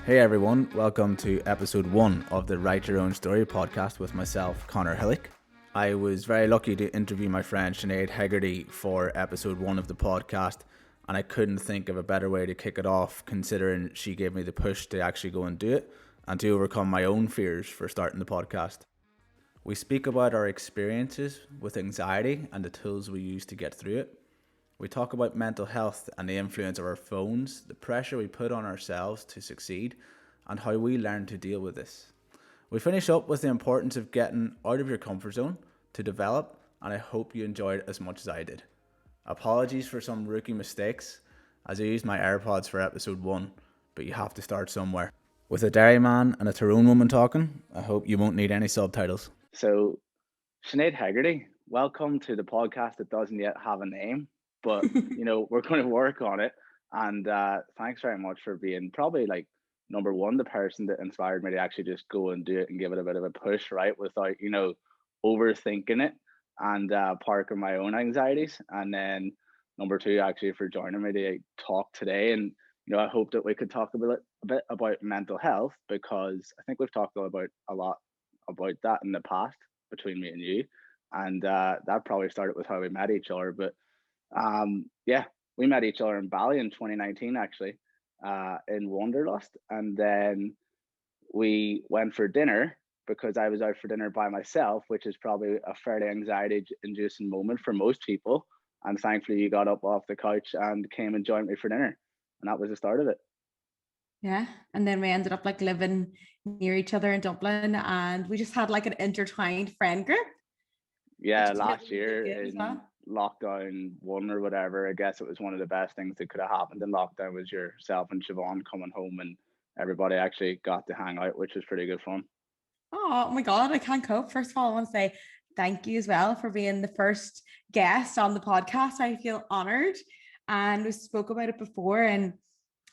Hey everyone, welcome to episode 1 of the Write Your Own Story podcast with myself, Connor Hillick. I was very lucky to interview my friend Sinead Hegarty for episode 1 of the podcast, and I couldn't think of a better way to kick it off considering she gave me the push to actually go and do it and to overcome my own fears for starting the podcast. We speak about our experiences with anxiety and the tools we use to get through it. We talk about mental health and the influence of our phones, the pressure we put on ourselves to succeed, and how we learn to deal with this. We finish up with the importance of getting out of your comfort zone to develop, and I hope you enjoyed it as much as I did. Apologies for some rookie mistakes, as I used my AirPods for episode 1, but you have to start somewhere. With a dairyman and a Tyrone woman talking, I hope you won't need any subtitles. So, Sinead Hegarty, welcome to the podcast that doesn't yet have a name, but we're going to work on it. And thanks very much for being probably like number one, the person that inspired me to actually just go and do it and give it a bit of a push, right? Without, overthinking it and parking my own anxieties. And then number two, actually, for joining me to talk today. And, I hope that we could talk a bit about mental health, because I think we've talked about a lot about that in the past between me and you. And that probably started with how we met each other. But yeah, we met each other in Bali in 2019, actually, in Wanderlust. And then we went for dinner because I was out for dinner by myself, which is probably a fairly anxiety inducing moment for most people. And thankfully, you got up off the couch and came and joined me for dinner. And that was the start of it. Yeah. And then we ended up like living near each other in Dublin, and we just had like an intertwined friend group. Yeah, last year in lockdown 1 or whatever, I guess it was one of the best things that could have happened in lockdown was yourself and Siobhan coming home, and everybody actually got to hang out, which was pretty good fun. Oh my God, I can't cope. First of all, I want to say thank you as well for being the first guest on the podcast. I feel honored, and we spoke about it before. And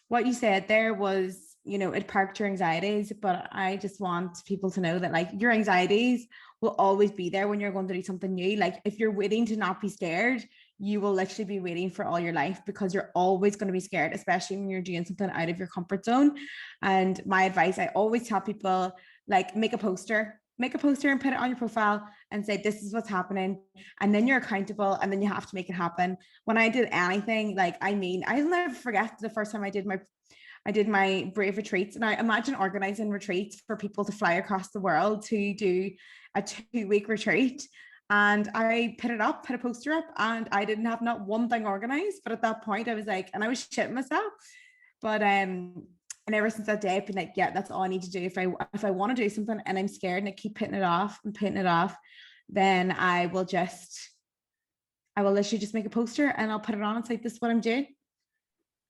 what you said there was, it parked your anxieties, but I just want people to know that like your anxieties will always be there when you're going to do something new. Like if you're waiting to not be scared, you will literally be waiting for all your life, because you're always going to be scared, especially when you're doing something out of your comfort zone. And my advice, I always tell people, like, make a poster and put it on your profile and say, this is what's happening. And then you're accountable, and then you have to make it happen. When I did anything, I'll never forget the first time I did my brave retreats. And I imagine organizing retreats for people to fly across the world to do a 2-week retreat. And I put a poster up, and I didn't have not one thing organized. But at that point I was like, and I was shitting myself. But and ever since that day, I've been like, yeah, that's all I need to do. If I want to do something and I'm scared and I keep putting it off, then I will literally just make a poster and I'll put it on and say, this is what I'm doing.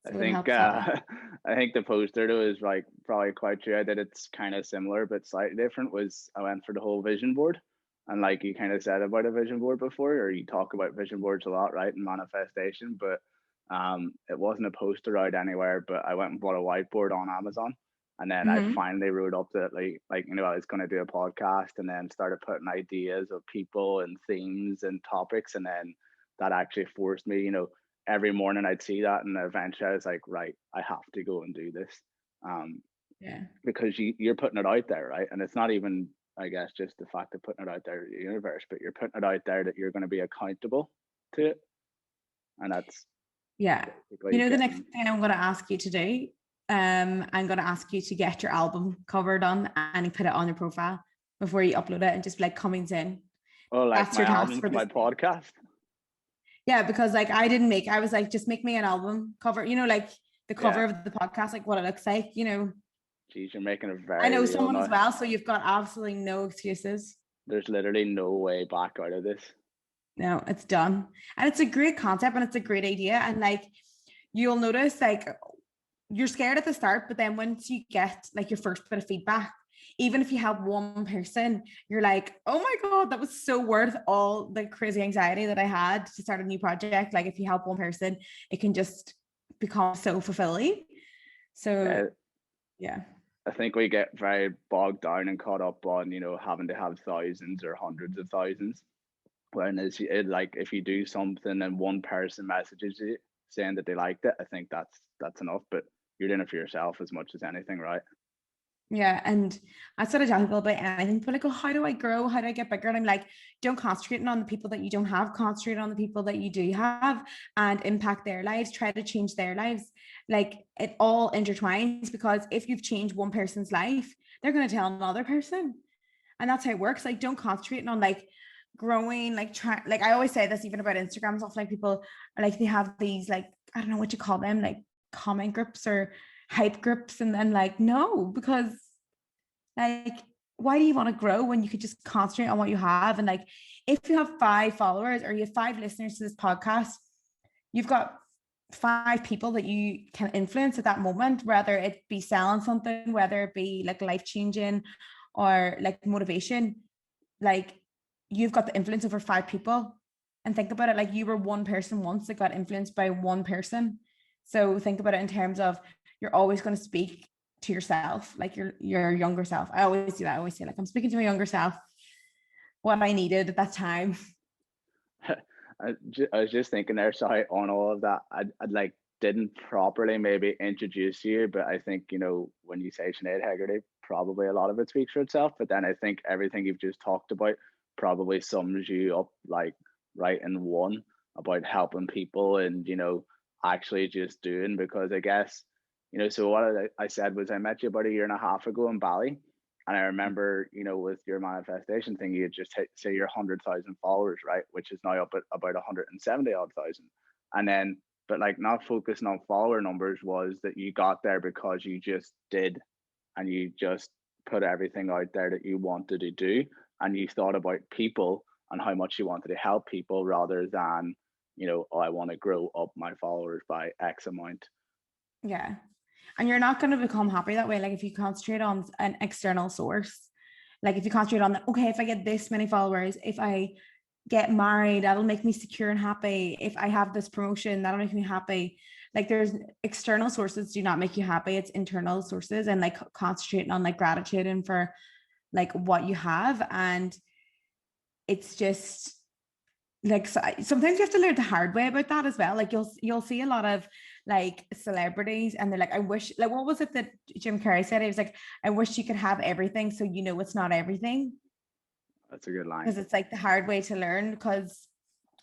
So I think the poster though is like probably quite true. I did it's kind of similar but slightly different. Was I went for the whole vision board, and like you kind of said about a vision board before, or you talk about vision boards a lot, right, in manifestation, but it wasn't a poster out anywhere, but I went and bought a whiteboard on Amazon, and then I finally wrote up that I was going to do a podcast, and then started putting ideas of people and themes and topics, and then that actually forced me, every morning I'd see that, and eventually I was like, right, I have to go and do this, because you're putting it out there, right, and it's not even, I guess, just the fact of putting it out there in the universe, but you're putting it out there that you're going to be accountable to it, and that's the next thing I'm going to ask you to do, I'm going to ask you to get your album cover done and put it on your profile before you upload it, and just be like, coming soon. Oh, like that's my your album for my podcast. Yeah, because I was like, just make me an album cover, like the cover of the podcast, like what it looks like, Geez, you're making it very. I know someone as well, so you've got absolutely no excuses. There's literally no way back out of this. No, it's done. And it's a great concept, and it's a great idea. And like, you'll notice like you're scared at the start, but then once you get like your first bit of feedback, even if you have one person, you're like, oh my God, that was so worth all the crazy anxiety that I had to start a new project. Like if you help one person, it can just become so fulfilling. So yeah. I think we get very bogged down and caught up on, having to have thousands or hundreds of thousands. When like if you do something and one person messages you saying that they liked it, I think that's enough. But you're doing it for yourself as much as anything, right? Yeah, and I sort of tell people about anything. People are like, oh, how do I grow? How do I get bigger? And I'm like, don't concentrate on the people that you don't have. Concentrate on the people that you do have and impact their lives. Try to change their lives. Like it all intertwines, because if you've changed one person's life, they're going to tell another person, and that's how it works. Like, don't concentrate on like growing, like try. Like I always say this even about Instagram and stuff. Like people are like, they have these, like, I don't know what you call them, like comment groups or hype groups, and then like, no, because like, why do you want to grow when you could just concentrate on what you have? And like, if you have 5 followers or you have 5 listeners to this podcast, you've got 5 people that you can influence at that moment, whether it be selling something, whether it be like life changing or like motivation. Like, you've got the influence over 5 people. And think about it, like you were one person once that got influenced by one person. So think about it in terms of, you're always going to speak to yourself, like your younger self. I always do that. I always say, like, I'm speaking to my younger self, what I needed at that time. I was just thinking there, sorry, on all of that. I like didn't properly maybe introduce you, but I think, you know, when you say Sinead Hegarty, probably a lot of it speaks for itself. But then I think everything you've just talked about probably sums you up like right in one, about helping people and, you know, actually just doing. Because I guess, you know, so what I said was I met you about a year and a half ago in Bali. And I remember, you know, with your manifestation thing, you had just hit, say, your 100,000 followers, right? Which is now up at about 170 odd thousand. And then, but like not focusing on follower numbers, was that you got there because you just did, and you just put everything out there that you wanted to do. And you thought about people and how much you wanted to help people, rather than, you know, oh, I want to grow up my followers by X amount. Yeah. And you're not going to become happy that way. Like if you concentrate on an external source, like if you concentrate on that, okay, if I get this many followers, if I get married, that'll make me secure and happy. If I have this promotion, that'll make me happy. Like there's external sources do not make you happy. It's internal sources, and like concentrating on like gratitude and for like what you have. And it's just like, so sometimes you have to learn the hard way about that as well. Like you'll see a lot of like celebrities, and they're like, I wish, like, what was it that Jim Carrey said? He was like, I wish you could have everything, so you know it's not everything. That's a good line. Because it's like the hard way to learn, because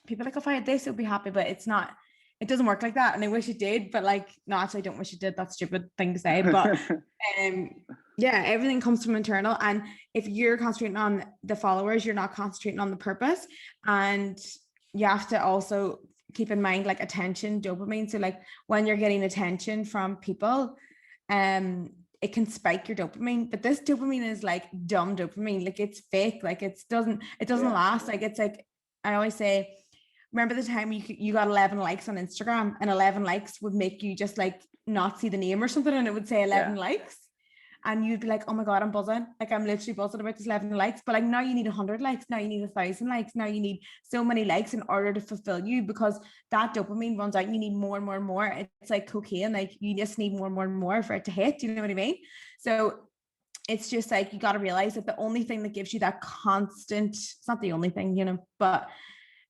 people are like, if I had this, it would be happy, but it's not, it doesn't work like that. And I wish it did, but like, no, actually I don't wish it did. That's a stupid thing to say. But yeah, everything comes from internal. And if you're concentrating on the followers, you're not concentrating on the purpose. And you have to also keep in mind like attention, dopamine. So like when you're getting attention from people, it can spike your dopamine, but this dopamine is like dumb dopamine. Like it's fake. Like it doesn't last. Like it's like, I always say, remember the time you got 11 likes on Instagram, and 11 likes would make you just like not see the name or something, and it would say 11 likes, and you'd be like, oh my God, I'm buzzing. Like I'm literally buzzing about this 11 likes. But like now you need 100 likes. Now you need 1,000 likes. Now you need so many likes in order to fulfill you, because that dopamine runs out. You need more and more and more. It's like cocaine. Like you just need more and more and more for it to hit. Do you know what I mean? So it's just like, you got to realize that the only thing that gives you that constant, it's not the only thing, you know, but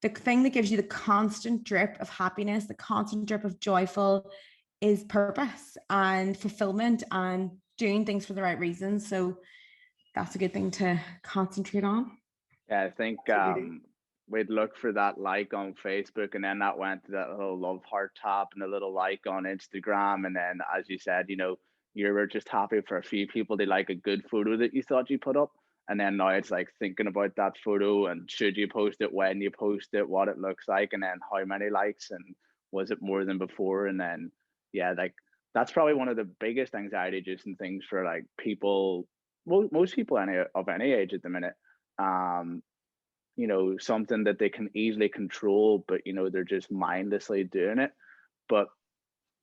the thing that gives you the constant drip of happiness, the constant drip of joyful, is purpose and fulfillment and doing things for the right reasons. So that's a good thing to concentrate on. Yeah, I think we'd look for that like on Facebook, and then that went to that little love heart tap and a little like on Instagram. And then, as you said, you know, you were just happy for a few people to like a good photo that you thought you put up. And then now it's like thinking about that photo, and should you post it, when you post it, what it looks like, and then how many likes, and was it more than before? And then, yeah, like that's probably one of the biggest anxiety inducing things for like people, most people of any age at the minute. Um, you know, something that they can easily control, but you know, they're just mindlessly doing it. But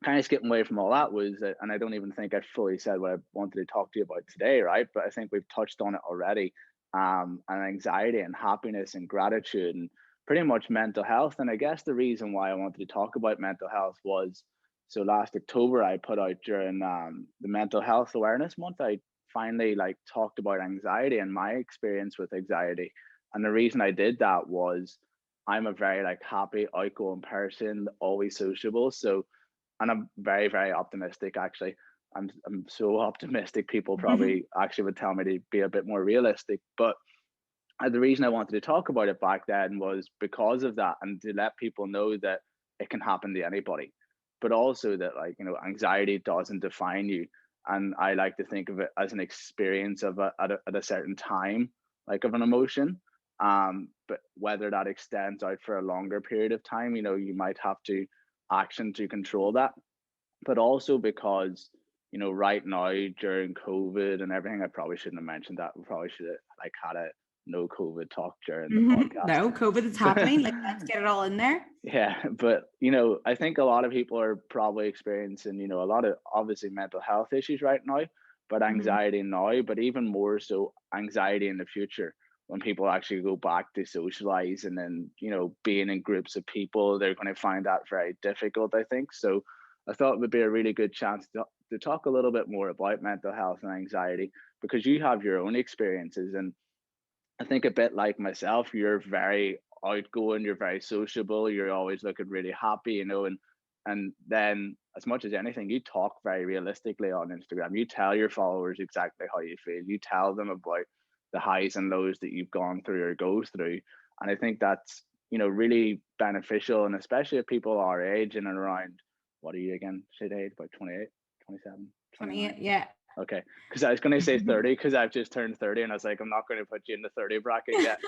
kind of skipping away from all that was, and I don't even think I fully said what I wanted to talk to you about today, right? But I think we've touched on it already. And anxiety and happiness and gratitude and pretty much mental health. And I guess the reason why I wanted to talk about mental health was, so last October I put out during the Mental Health Awareness Month, I finally like talked about anxiety and my experience with anxiety. And the reason I did that was I'm a very like happy, outgoing person, always sociable. So, and I'm very, very optimistic actually. I'm so optimistic. People probably actually would tell me to be a bit more realistic. But the reason I wanted to talk about it back then was because of that, and to let people know that it can happen to anybody, but also that, like, you know, anxiety doesn't define you. And I like to think of it as an experience of at a certain time, like of an emotion. But whether that extends out for a longer period of time, you know, you might have to action to control that. But also because, you know, right now during COVID and everything, I probably shouldn't have mentioned that. We probably should have like had a no COVID talk during the podcast. No, COVID is happening. Like, let's get it all in there. Yeah, but you know, I think a lot of people are probably experiencing, you know, a lot of obviously mental health issues right now, but anxiety now, but even more so anxiety in the future when people actually go back to socialize and then, you know, being in groups of people, they're going to find that very difficult, I think. So I thought it would be a really good chance to talk a little bit more about mental health and anxiety, because you have your own experiences. And I think a bit like myself, you're very outgoing, you're very sociable, you're always looking really happy, you know, and then as much as anything, you talk very realistically on Instagram. You tell your followers exactly how you feel. You tell them about the highs and lows that you've gone through or go through. And I think that's, you know, really beneficial. And especially if people our age and around, what are you again, Sinead, about 28, 27, 28, yeah. Okay, because I was going to say 30 because I've just turned 30 and I was like, I'm not going to put you in the 30 bracket yet.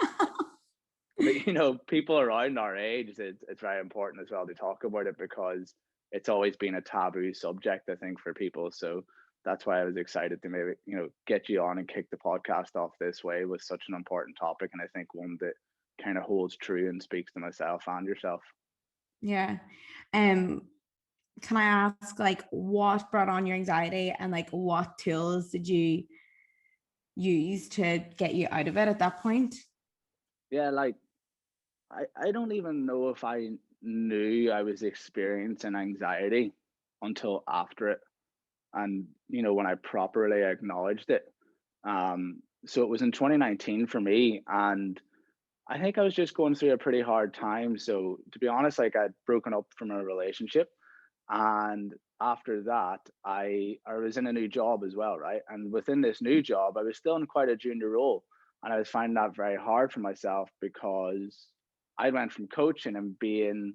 But, you know, people around our age, it's very important as well to talk about it because it's always been a taboo subject, I think, for people. So that's why I was excited to maybe, you know, get you on and kick the podcast off this way with such an important topic. And I think one that kind of holds true and speaks to myself and yourself. Yeah. Can I ask, like, what brought on your anxiety and like what tools did you use to get you out of it at that point? Yeah, like I don't even know if I knew I was experiencing anxiety until after it. And, you know, when I properly acknowledged it. So it was in 2019 for me. And I think I was just going through a pretty hard time. So to be honest, like I'd broken up from a relationship. And after that, I was in a new job as well, right? And within this new job, I was still in quite a junior role. And I was finding that very hard for myself because I went from coaching and being,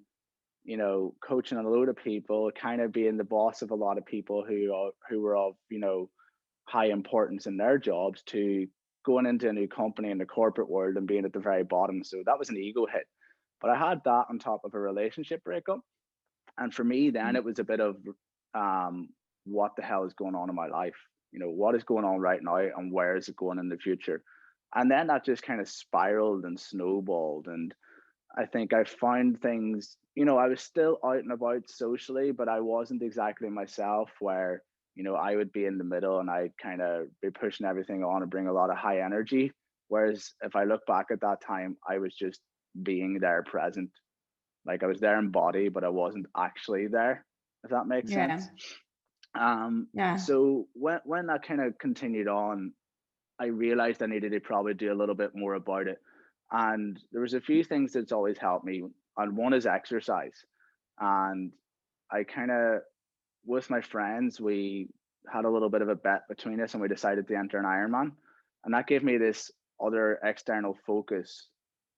you know, coaching a load of people, kind of being the boss of a lot of people who were of, you know, high importance in their jobs, to going into a new company in the corporate world and being at the very bottom. So that was an ego hit. But I had that on top of a relationship breakup. And for me, then it was a bit of what the hell is going on in my life? You know, what is going on right now and where is it going in the future? And then that just kind of spiraled and snowballed. And I think I found things, you know, I was still out and about socially, but I wasn't exactly myself, where, you know, I would be in the middle and I'd kind of be pushing everything on and bring a lot of high energy. Whereas if I look back at that time, I was just being there present. Like I was there in body, but I wasn't actually there, if that makes sense. Yeah. So when that kind of continued on, I realized I needed to probably do a little bit more about it. And there was a few things that's always helped me. And one is exercise. And I kind of, with my friends, we had a little bit of a bet between us and we decided to enter an Ironman. And that gave me this other external focus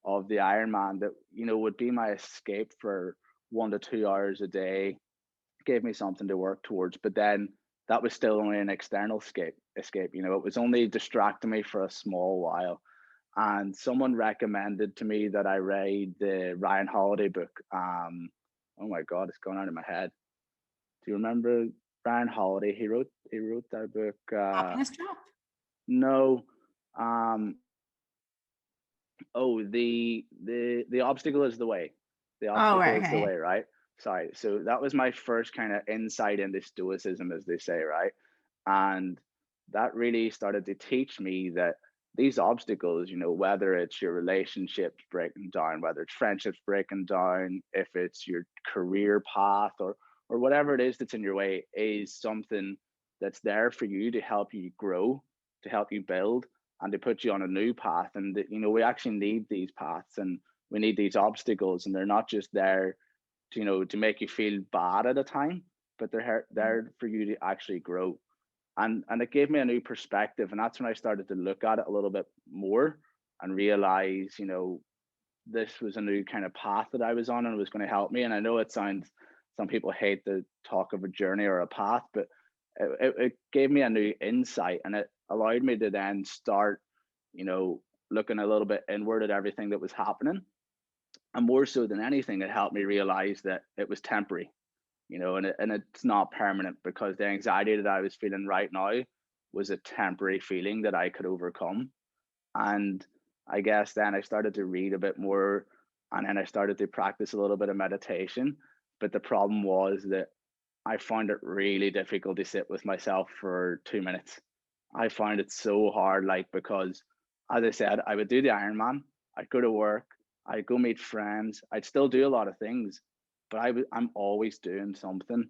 of the Ironman that, you know, would be my escape for 1 to 2 hours a day, gave me something to work towards. But then that was still only an external escape. You know, it was only distracting me for a small while. And someone recommended to me that I read the Ryan Holiday book. Oh my God, it's going out of my head. Do you remember Ryan Holiday? He wrote that book. Happiness Trap? No. Oh, the obstacle is the way. The obstacle is the way, right? Sorry. So that was my first kind of insight into stoicism, as they say, right? And that really started to teach me that these obstacles, you know, whether it's your relationships breaking down, whether it's friendships breaking down, if it's your career path or whatever it is that's in your way, is something that's there for you to help you grow, to help you build, and to put you on a new path. And you know, we actually need these paths and we need these obstacles, and they're not just there to, you know, to make you feel bad at a time, but they're there for you to actually grow. And it gave me a new perspective, and that's when I started to look at it a little bit more and realize, you know, this was a new kind of path that I was on and it was going to help me. And I know it sounds, some people hate the talk of a journey or a path, but it gave me a new insight, and it allowed me to then start, you know, looking a little bit inward at everything that was happening. And more so than anything, it helped me realize that it was temporary, you know, and it's not permanent, because the anxiety that I was feeling right now was a temporary feeling that I could overcome. And I guess then I started to read a bit more, and then I started to practice a little bit of meditation. But the problem was that I found it really difficult to sit with myself for 2 minutes. I found it so hard, like, because as I said, I would do the Ironman, I'd go to work, I'd go meet friends, I'd still do a lot of things, but I'm always doing something.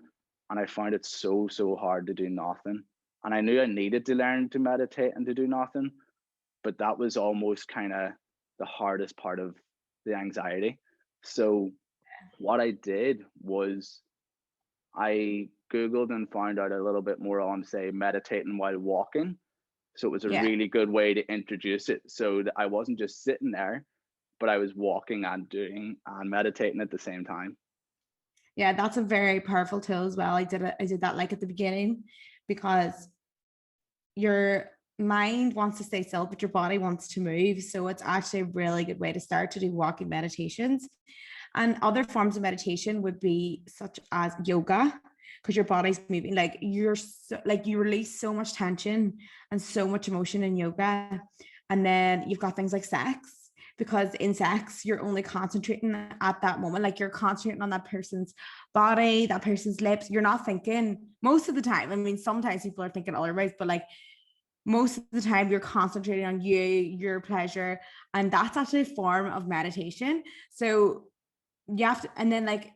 And I found it so hard to do nothing. And I knew I needed to learn to meditate and to do nothing, but that was almost kind of the hardest part of the anxiety. So what I did was I Googled and found out a little bit more on, say, meditating while walking. So it was a Yeah. really good way to introduce it, so that I wasn't just sitting there, but I was walking and doing and meditating at the same time. Yeah, that's a very powerful tool as well. I did that like at the beginning, because your mind wants to stay still, but your body wants to move. So it's actually a really good way to start to do walking meditations. And other forms of meditation would be such as yoga, because your body's moving. Like you release so much tension and so much emotion in yoga. And then you've got things like sex, because in sex, you're only concentrating at that moment. Like you're concentrating on that person's body, that person's lips. You're not thinking most of the time. I mean, sometimes people are thinking otherwise, but like most of the time you're concentrating on you, your pleasure. And that's actually a form of meditation. So you have to, and then like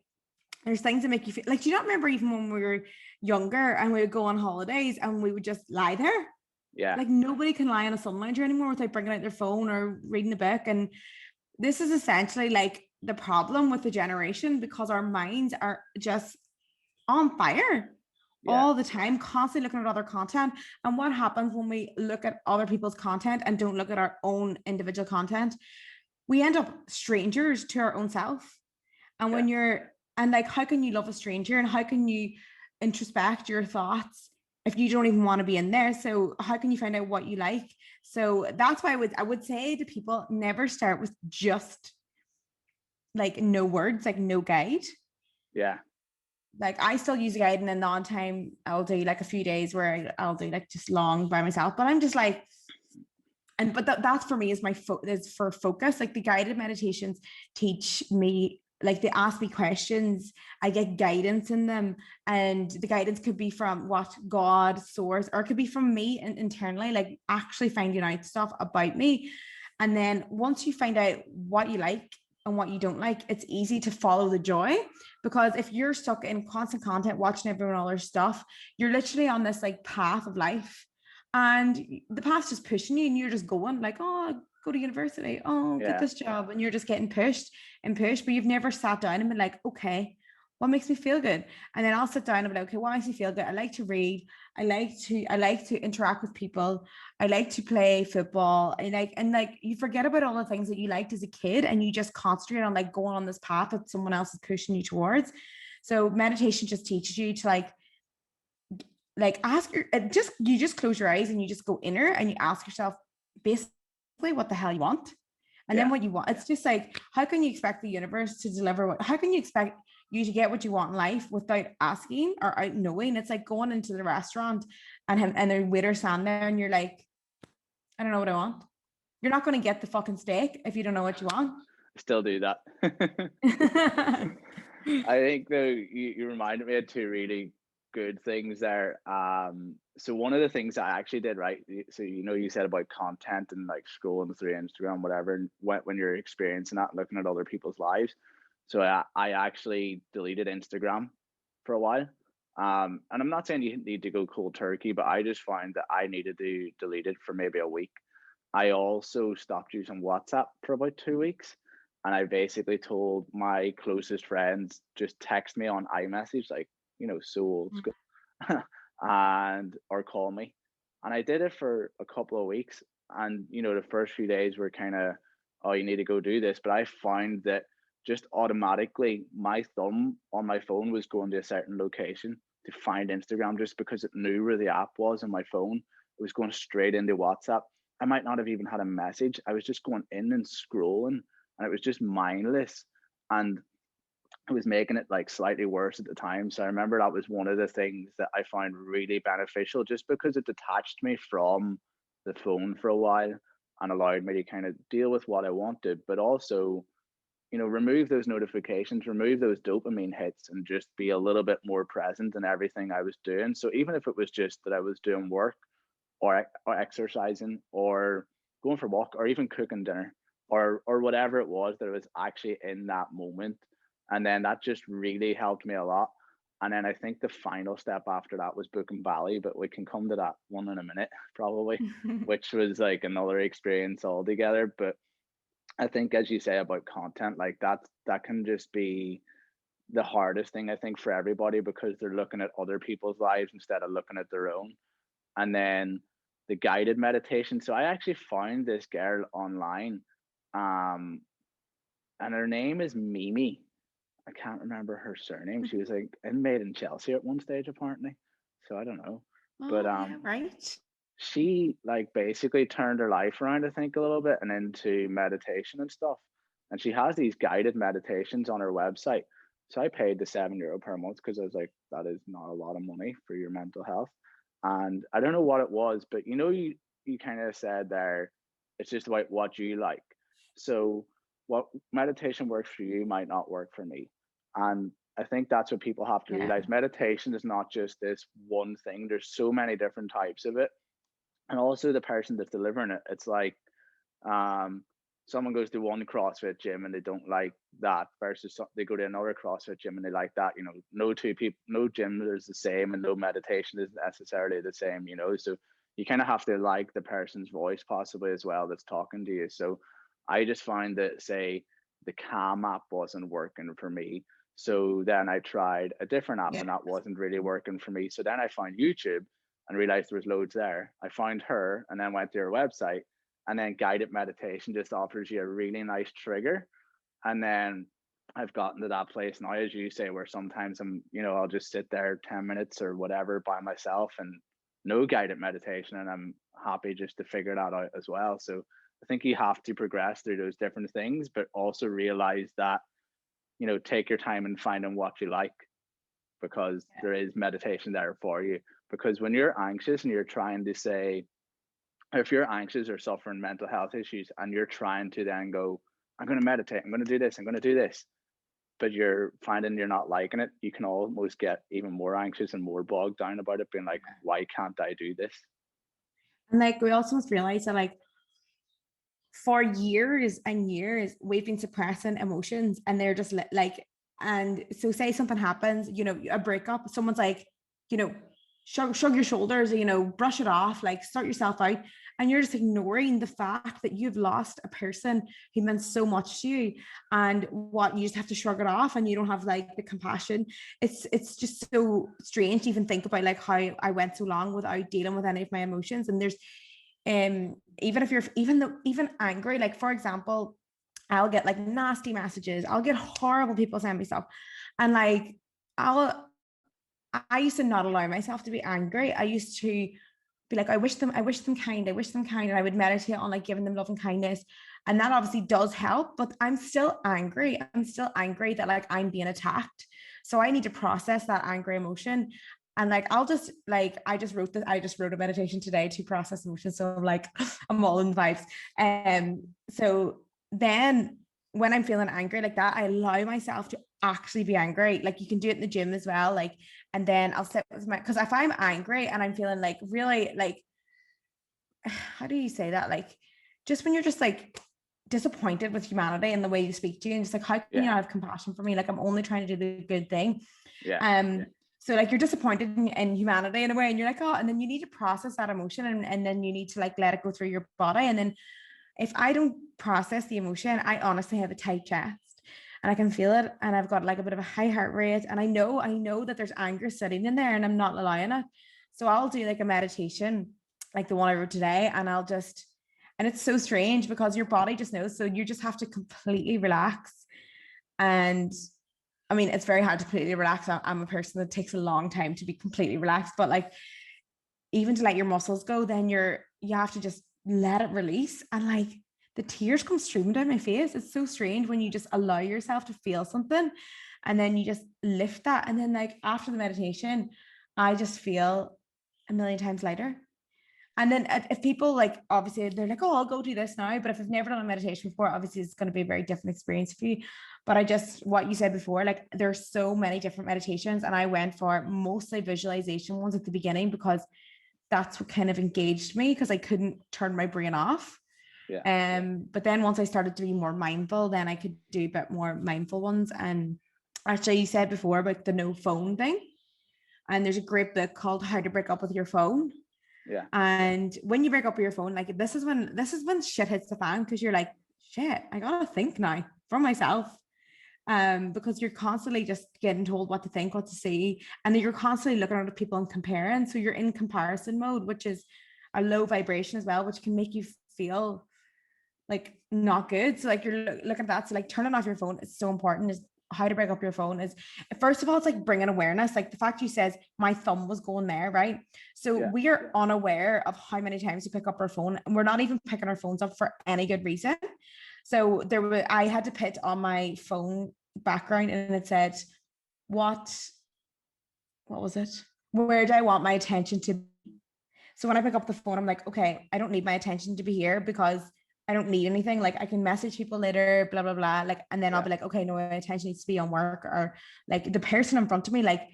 there's things that make you feel like, do you not remember even when we were younger and we would go on holidays and we would just lie there? Yeah. Like nobody can lie on a sun lounger anymore without bringing out their phone or reading a book. And this is essentially like the problem with the generation, because our minds are just on fire all the time, constantly looking at other content. And what happens when we look at other people's content and don't look at our own individual content? We end up strangers to our own self. And when you're, and like, how can you love a stranger, and how can you introspect your thoughts if you don't even want to be in there? So how can you find out what you like? So that's why I would say to people, never start with just like no words, like no guide. Yeah. Like I still use a guide, and then on time I'll do like a few days where I'll do like just long by myself. But I'm just like, and but that's for me is is for focus. Like the guided meditations teach me, like they ask me questions, I get guidance in them, and the guidance could be from what God source, or it could be from me internally, like actually finding out stuff about me. And then once you find out what you like and what you don't like, it's easy to follow the joy. Because if you're stuck in constant content, watching everyone else's stuff, you're literally on this like path of life, and the path's just pushing you, and you're just going like, oh, go to university, oh, get this job, and you're just getting pushed and pushed, but you've never sat down and been like, okay, what makes me feel good? And then I'll sit down and be like, okay, what makes me feel good? I like to read, I like to interact with people, I like to play football, and like you forget about all the things that you liked as a kid, and you just concentrate on like going on this path that someone else is pushing you towards. So meditation just teaches you to like ask you just close your eyes and you just go inner, and you ask yourself basically what the hell you want. And then what you want, it's just like, how can you expect the universe to deliver how can you expect you to get what you want in life without asking or out knowing? It's like going into the restaurant and the waiter stand there and you're like, I don't know what I want. You're not going to get the fucking steak if you don't know what you want. I still do that. I think though you reminded me of two really good things there. So one of the things I actually did, right? So you said about content and like scrolling through Instagram, whatever, and when you're experiencing that, looking at other people's lives. So I actually deleted Instagram for a while. And I'm not saying you need to go cold turkey, but I just found that I needed to delete it for maybe a week. I also stopped using WhatsApp for about 2 weeks. And I basically told my closest friends, just text me on iMessage, like, so old school. and or call me. And I did it for a couple of weeks. And the first few days were kind of, oh, you need to go do this. But I found that just automatically my thumb on my phone was going to a certain location to find Instagram, just because it knew where the app was on my phone. It was going straight into WhatsApp. I might not have even had a message. I was just going in and scrolling, and it was just mindless. And it was making it like slightly worse at the time. So I remember that was one of the things that I found really beneficial, just because it detached me from the phone for a while and allowed me to kind of deal with what I wanted, but also, remove those notifications, remove those dopamine hits, and just be a little bit more present in everything I was doing. So even if it was just that I was doing work, or exercising, or going for a walk, or even cooking dinner, or whatever it was, that I was actually in that moment. And then that just really helped me a lot. And then I think the final step after that was booking Bali, but we can come to that one in a minute, probably, which was like another experience altogether. But I think, as you say about content, like that can just be the hardest thing, I think, for everybody, because they're looking at other people's lives instead of looking at their own. And then the guided meditation. So I actually found this girl online, and her name is Mimi. I can't remember her surname. She was like inmate in Chelsea at one stage, apparently. So I don't know. But Oh, yeah, right. she like basically turned her life around, I think, a little bit, and into meditation and stuff. And she has these guided meditations on her website. So I paid the €7 per month, because I was like, that is not a lot of money for your mental health. And I don't know what it was, but you kind of said there, it's just about what you like. So what meditation works for you might not work for me. And I think that's what people have to Yeah. realize. Meditation is not just this one thing. There's so many different types of it. And also the person that's delivering it. It's like, um, someone goes to one CrossFit gym and they don't like that, versus they go to another CrossFit gym and they like that. No two people, no gym is the same, and no meditation is necessarily the same. So you kind of have to like the person's voice possibly as well that's talking to you. So I just find that, say, the Calm app wasn't working for me. So then I tried a different app, Yeah. and that wasn't really working for me. So then I found YouTube and realized there was loads there. I found her and then went to her website, and then guided meditation just offers you a really nice trigger. And then I've gotten to that place now, as you say, where sometimes I'll just sit there 10 minutes or whatever by myself, and no guided meditation, and I'm happy just to figure that out as well. So I think you have to progress through those different things, but also realize that, take your time and finding what you like, because there is meditation there for you. Because when you're anxious and you're trying to say, if you're anxious or suffering mental health issues, and you're trying to then go, I'm going to meditate, I'm going to do this, I'm going to do this, but you're finding you're not liking it, you can almost get even more anxious and more bogged down about it, being like, why can't I do this? And like we also must realize that like for years and years we've been suppressing emotions, and they're just like, and so say something happens, a breakup, someone's like, shrug your shoulders, brush it off, like start yourself out, and you're just ignoring the fact that you've lost a person who meant so much to you, and what you just have to shrug it off, and you don't have like the compassion. It's just so strange to even think about like how I went so long without dealing with any of my emotions. And there's even if you're even angry, like for example, I'll get like nasty messages, I'll get horrible people send me stuff, and like I used to not allow myself to be angry. I used to be like, I wish them kind, and I would meditate on like giving them love and kindness. And that obviously does help, but I'm still angry. I'm still angry that like I'm being attacked. So I need to process that angry emotion. And like I just wrote a meditation today to process emotions. So I'm like, I'm all in vibes. So then when I'm feeling angry like that, I allow myself to actually be angry. Like you can do it in the gym as well. Like, and then I'll sit with because if I'm angry and I'm feeling like really like, how do you say that? Like, just when you're just like disappointed with humanity and the way you speak to you, and just like, how can you not have compassion for me? Like, I'm only trying to do the good thing. So like you're disappointed in humanity in a way, and you're like, oh, and then you need to process that emotion, and then you need to like let it go through your body. And then if I don't process the emotion, I honestly have a tight chest and I can feel it, and I've got like a bit of a high heart rate, and I know that there's anger sitting in there and I'm not allowing it. So I'll do like a meditation, like the one I wrote today, and and it's so strange because your body just knows. So you just have to completely relax. And I mean, it's very hard to completely relax. I'm a person that takes a long time to be completely relaxed, but like even to let your muscles go, then you have to just let it release. And like the tears come streaming down my face. It's so strange when you just allow yourself to feel something and then you just lift that. And then like after the meditation, I just feel a million times lighter. And then if people like, obviously they're like, oh, I'll go do this now. But if I've never done a meditation before, obviously it's going to be a very different experience for you. But what you said before, like there's so many different meditations, and I went for mostly visualization ones at the beginning because that's what kind of engaged me, because I couldn't turn my brain off. But then once I started to be more mindful, then I could do a bit more mindful ones. And actually you said before about the no phone thing. And there's a great book called How to Break Up with Your Phone. Yeah. And when you break up with your phone, like this is when shit hits the fan, because you're like, shit, I gotta think now for myself. Because you're constantly just getting told what to think, what to see, and then you're constantly looking at other people and comparing. So you're in comparison mode, which is a low vibration as well, which can make you feel like not good. So like you're looking at that. So like turning off your phone is so important. Is how to break up your phone is, first of all, it's like bringing awareness. Like the fact you says my thumb was going there, right? So we are unaware of how many times we pick up our phone, and we're not even picking our phones up for any good reason. So I had to put on my phone background, and it said, what was it? Where do I want my attention to be? So when I pick up the phone, I'm like, okay, I don't need my attention to be here because I don't need anything. Like I can message people later, blah, blah, blah. Like, and then I'll be like, okay, no, my attention needs to be on work, or like the person in front of me. Like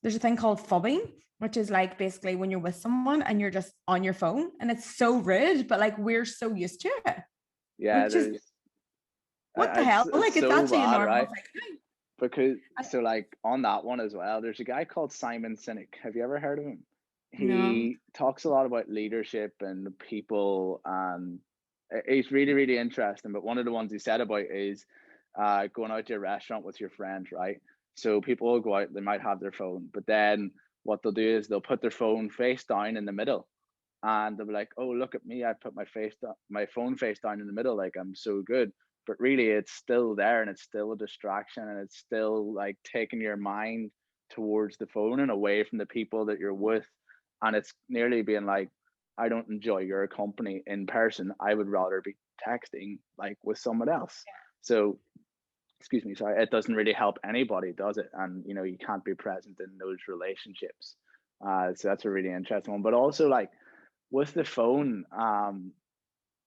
there's a thing called phobbing, which is like basically when you're with someone and you're just on your phone, and it's so rude, but like we're so used to it. Yeah, what the hell? Like it's so actually bad, a normal right? thing. Because so like on that one as well, there's a guy called Simon Sinek. Have you ever heard of him? He talks a lot about leadership and people, and it's really, really interesting. But one of the ones he said about is going out to a restaurant with your friends, right? So people will go out, they might have their phone, but then what they'll do is they'll put their phone face down in the middle, and they'll be like, oh, look at me, I put my phone face down in the middle, like I'm so good. But really it's still there, and it's still a distraction, and it's still like taking your mind towards the phone and away from the people that you're with. And it's nearly being like, I don't enjoy your company in person, I would rather be texting like with someone else. So excuse me, sorry, it doesn't really help anybody, does it? And you can't be present in those relationships. So that's a really interesting one. But also like with the phone,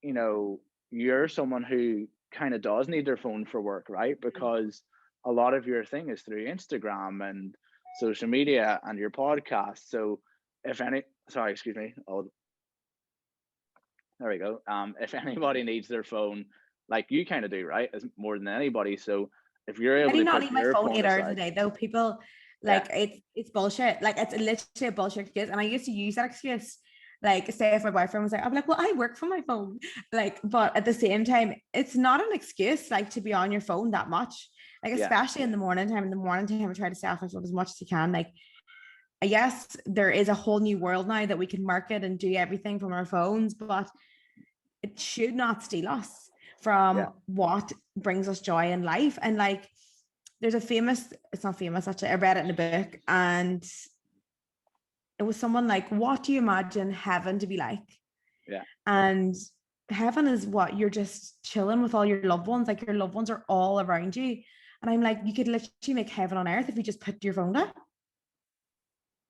you're someone who kind of does need their phone for work, right? Because a lot of your thing is through Instagram and social media and your podcast. So excuse me. There we go. If anybody needs their phone, like you kind of do, right? As more than anybody. So if you're able to not put need my your phone phone 8 hours aside, a day, though. People like it's bullshit. Like it's literally a bullshit excuse. And I used to use that excuse. Like, say if my boyfriend was like, I'm like, well, I work from my phone. Like, but at the same time, it's not an excuse like to be on your phone that much. Like, especially in the morning time. In the morning time, I try to stay off my phone as much as you can. Like, I guess there is a whole new world now that we can market and do everything from our phones, but it should not steal us from what brings us joy in life. And like, there's it's not famous actually, I read it in a book, and it was someone like, what do you imagine heaven to be like? And heaven is what you're just chilling with all your loved ones, like your loved ones are all around you. And I'm like, you could literally make heaven on earth if you just put your phone down.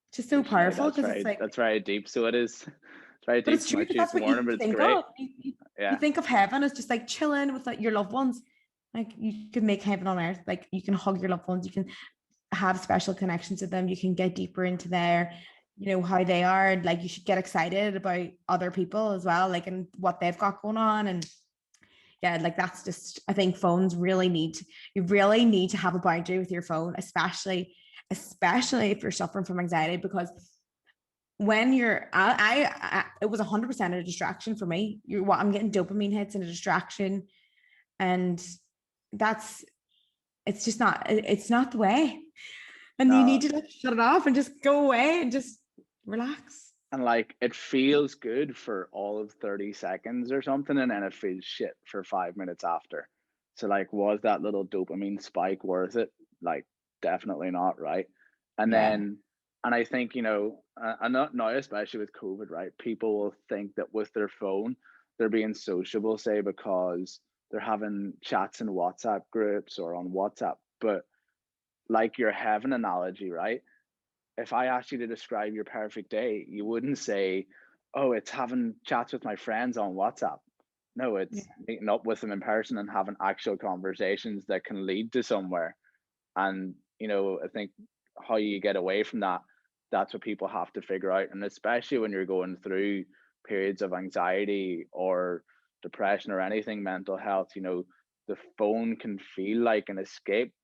It's just so powerful, because it's like, that's very deep. So it is. It's very deep. But it's true, that's what you think of. You think of heaven as just like chilling with like your loved ones. Like you can make heaven on earth. Like you can hug your loved ones. You can have special connections with them. You can get deeper into their, how they are. Like you should get excited about other people as well, like, and what they've got going on. And like that's just, I think you really need to have a boundary with your phone, especially if you're suffering from anxiety, because when you're, it was 100% a distraction for me. I'm getting dopamine hits and a distraction, and it's not the way. And you need to like shut it off and just go away and just relax. And like it feels good for all of 30 seconds or something, and then it feels shit for 5 minutes after. So like, was that little dopamine spike worth it? Like, definitely not, right? And Yeah. then, and I think, and not now, especially with COVID, right? People will think that with their phone, they're being sociable, say, because they're having chats in WhatsApp groups or on WhatsApp. But like your heaven analogy, right? If I asked you to describe your perfect day, you wouldn't say, "Oh, it's having chats with my friends on WhatsApp." No, Yeah. it's meeting up with them in person and having actual conversations that can lead to somewhere. And, I think how you get away from that, that's what people have to figure out. And especially when you're going through periods of anxiety or depression or anything mental health, the phone can feel like an escape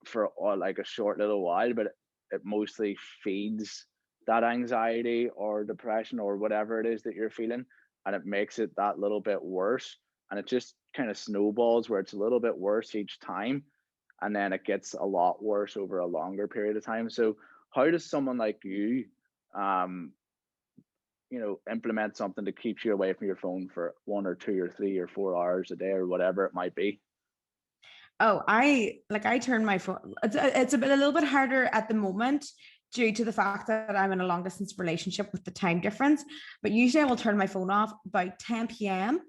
for like a short little while, but it mostly feeds that anxiety or depression or whatever it is that you're feeling, and it makes it that little bit worse. And it just kind of snowballs where it's a little bit worse each time, and then it gets a lot worse over a longer period of time. So how does someone like you um implement something that keeps you away from your phone for 1 or 2 or 3 or 4 hours a day or whatever it might be? Oh, I turn my phone. It's a little bit harder at the moment due to the fact that I'm in a long distance relationship with the time difference. But usually I will turn my phone off by 10 p.m.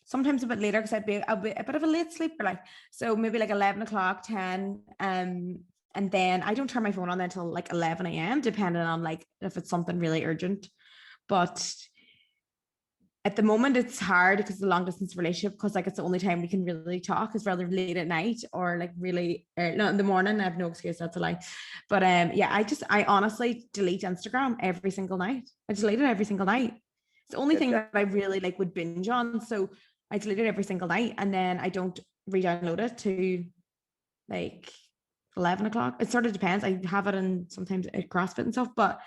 Sometimes a bit later because I'll be a bit of a late sleeper, like so maybe like 11 o'clock, 10. And then I don't turn my phone on until like 11 a.m. depending on like if it's something really urgent. But at the moment it's hard because the long distance relationship, because like it's the only time we can really talk is rather late at night or like really not in the morning. I have no excuse, that's a lie. But yeah, I honestly delete Instagram every single night. I delete it every single night. It's the only thing Getcha. that I really like would binge on, so I delete it every single night, and then I don't re-download it to like 11 o'clock. It sort of depends. I have it in sometimes at CrossFit and stuff, but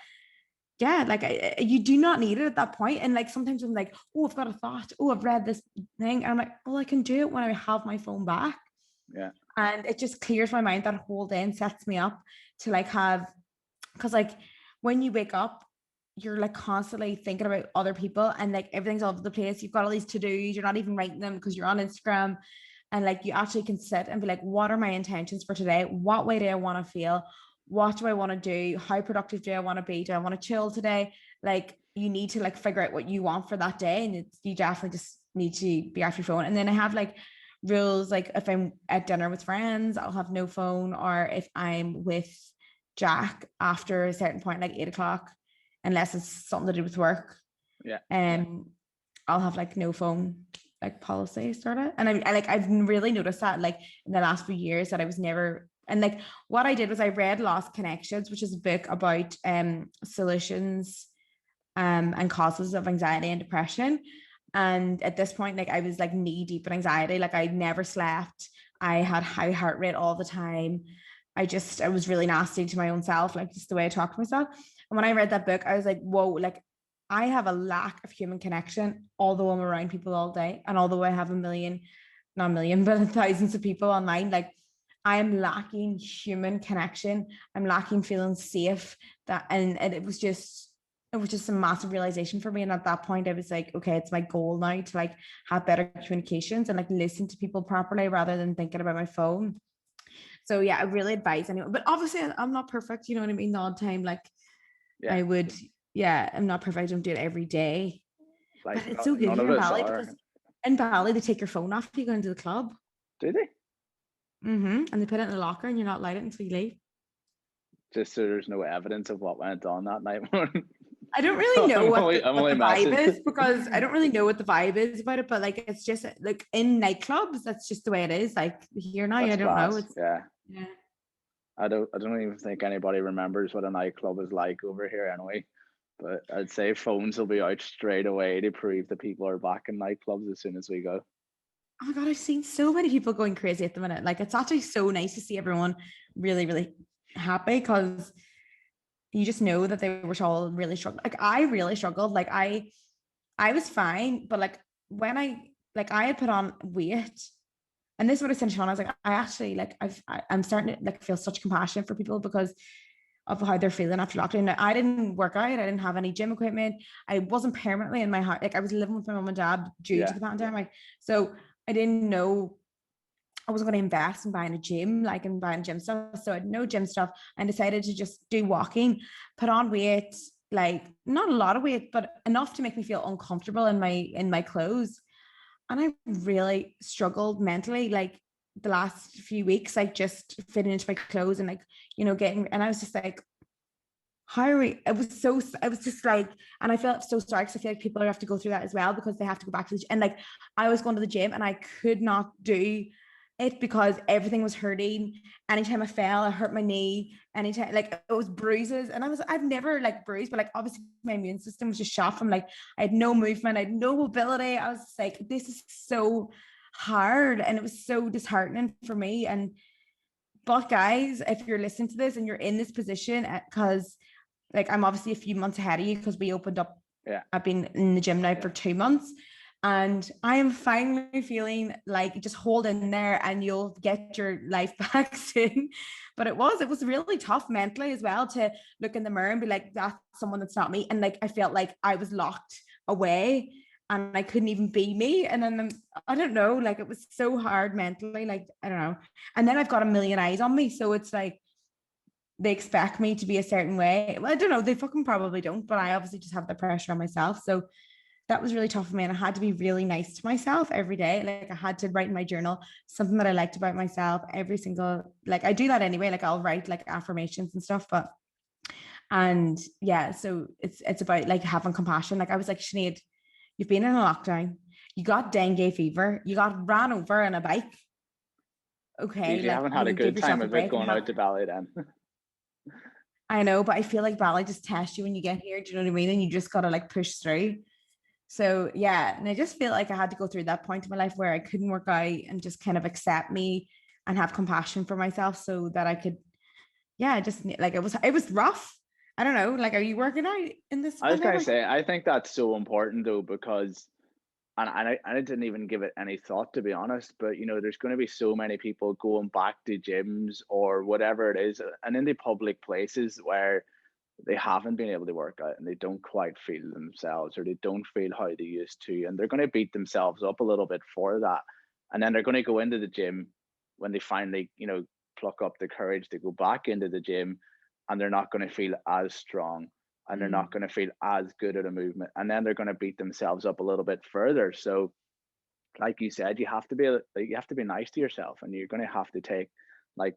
yeah, like you do not need it at that point. And like sometimes I'm like, oh, I've got a thought. Oh, I've read this thing. And I'm like, oh, I can do it when I have my phone back. Yeah. And it just clears my mind that whole day and sets me up to like have, because like when you wake up, you're like constantly thinking about other people and like everything's all over the place. You've got all these to-dos, you're not even writing them because you're on Instagram. And like you actually can sit and be like, what are my intentions for today? What way do I want to feel? What do I want to do? How productive do I want to be? Do I want to chill today? Like you need to like figure out what you want for that day. And you definitely just need to be off your phone. And then I have like rules, like if I'm at dinner with friends, I'll have no phone, or if I'm with Jack after a certain point, like 8 o'clock, unless it's something to do with work. Yeah. I'll have like no phone like policy sort of. And I like I've really noticed that like in the last few years that I was never. And like what I did was I read Lost Connections, which is a book about solutions and causes of anxiety and depression. And at this point, like I was like knee deep in anxiety. Like I never slept. I had high heart rate all the time. I was really nasty to my own self, like just the way I talked to myself. And when I read that book, I was like, whoa, like I have a lack of human connection, although I'm around people all day. And although I have not a million, but thousands of people online, like I am lacking human connection. I'm lacking feeling safe. And it was just a massive realization for me. And at that point, I was like, okay, it's my goal now to like have better communications and like listen to people properly rather than thinking about my phone. So yeah, I really advise anyone. But obviously, I'm not perfect. You know what I mean? All the time, like Yeah. I would. Yeah, I'm not perfect. I don't do it every day. Like But it's so good none here of in us Bali are. because in Bali they take your phone off if you go into the club. Do they? And they put it in the locker and you're not allowed it until you leave. Just so there's no evidence of what went on that night. I don't really know what the messing. vibe is, because I don't really know what the vibe is about it, but like it's just like in nightclubs, that's just the way it is. Like here now, That's I don't know. class. It's Yeah. yeah. I don't even think anybody remembers what a nightclub is like over here anyway. But I'd say phones will be out straight away to prove that people are back in nightclubs as soon as we go. Oh my God, I've seen so many people going crazy at the minute. Like it's actually so nice to see everyone really, really happy, because you just know that they were all really struggling. Like I really struggled. Like I was fine, but like when I had put on weight, and this is what I said to Sean, I was like, I actually like I'm starting to like feel such compassion for people, because of how they're feeling after lockdown. Now, I didn't work out. I didn't have any gym equipment. I wasn't permanently in my house. Like I was living with my mum and dad due to the pandemic. So I didn't know I wasn't going to invest in buying a gym, like in buying gym stuff. So I had no gym stuff and decided to just do walking, put on weight, like not a lot of weight, but enough to make me feel uncomfortable in my clothes. And I really struggled mentally, like the last few weeks, like just fitting into my clothes and like, getting, and I was just like, how are we? I was just like, and I felt so sorry because I feel like people have to go through that as well because they have to go back to the gym. And like, I was going to the gym and I could not do it because everything was hurting. Anytime I fell, I hurt my knee. Anytime, like it was bruises, and I've never like bruised, but like obviously my immune system was just shot from like I had no movement, I had no mobility. I was like, this is so hard, and it was so disheartening for me. But guys, if you're listening to this and you're in this position, because like I'm obviously a few months ahead of you because we opened up. Yeah. I've been in the gym now for 2 months. And I am finally feeling like just hold in there and you'll get your life back soon. But it was really tough mentally as well to look in the mirror and be like, that's someone that's not me. And like, I felt like I was locked away and I couldn't even be me. And then I don't know, like it was so hard mentally. Like, I don't know. And then I've got a million eyes on me. So it's like, they expect me to be a certain way. Well, I don't know. They fucking probably don't, but I obviously just have the pressure on myself. So that was really tough for me. And I had to be really nice to myself every day. Like I had to write in my journal something that I liked about myself every single, like I do that anyway. Like I'll write like affirmations and stuff, and yeah, so it's about like having compassion. Like I was like, Sinead, you've been in a lockdown, you got dengue fever, you got ran over on a bike. Okay. You like haven't had a good time of it going out to ballet then. I know, but I feel like ballet just tests you when you get here. Do you know what I mean? And you just gotta like push through. So yeah, and I just feel like I had to go through that point in my life where I couldn't work out and just kind of accept me and have compassion for myself so that I could, yeah, just like it was rough. I don't know. Like, are you working out in this? I was going to say, I think that's so important though, because, and I didn't even give it any thought to be honest, but there's going to be so many people going back to gyms or whatever it is, and in the public places where they haven't been able to work out and they don't quite feel themselves or they don't feel how they used to, and they're going to beat themselves up a little bit for that. And then they're going to go into the gym when they finally, pluck up the courage to go back into the gym, and they're not going to feel as strong and they're not going to feel as good at a movement. And then they're going to beat themselves up a little bit further. So like you said, you have to be nice to yourself, and you're going to have to take like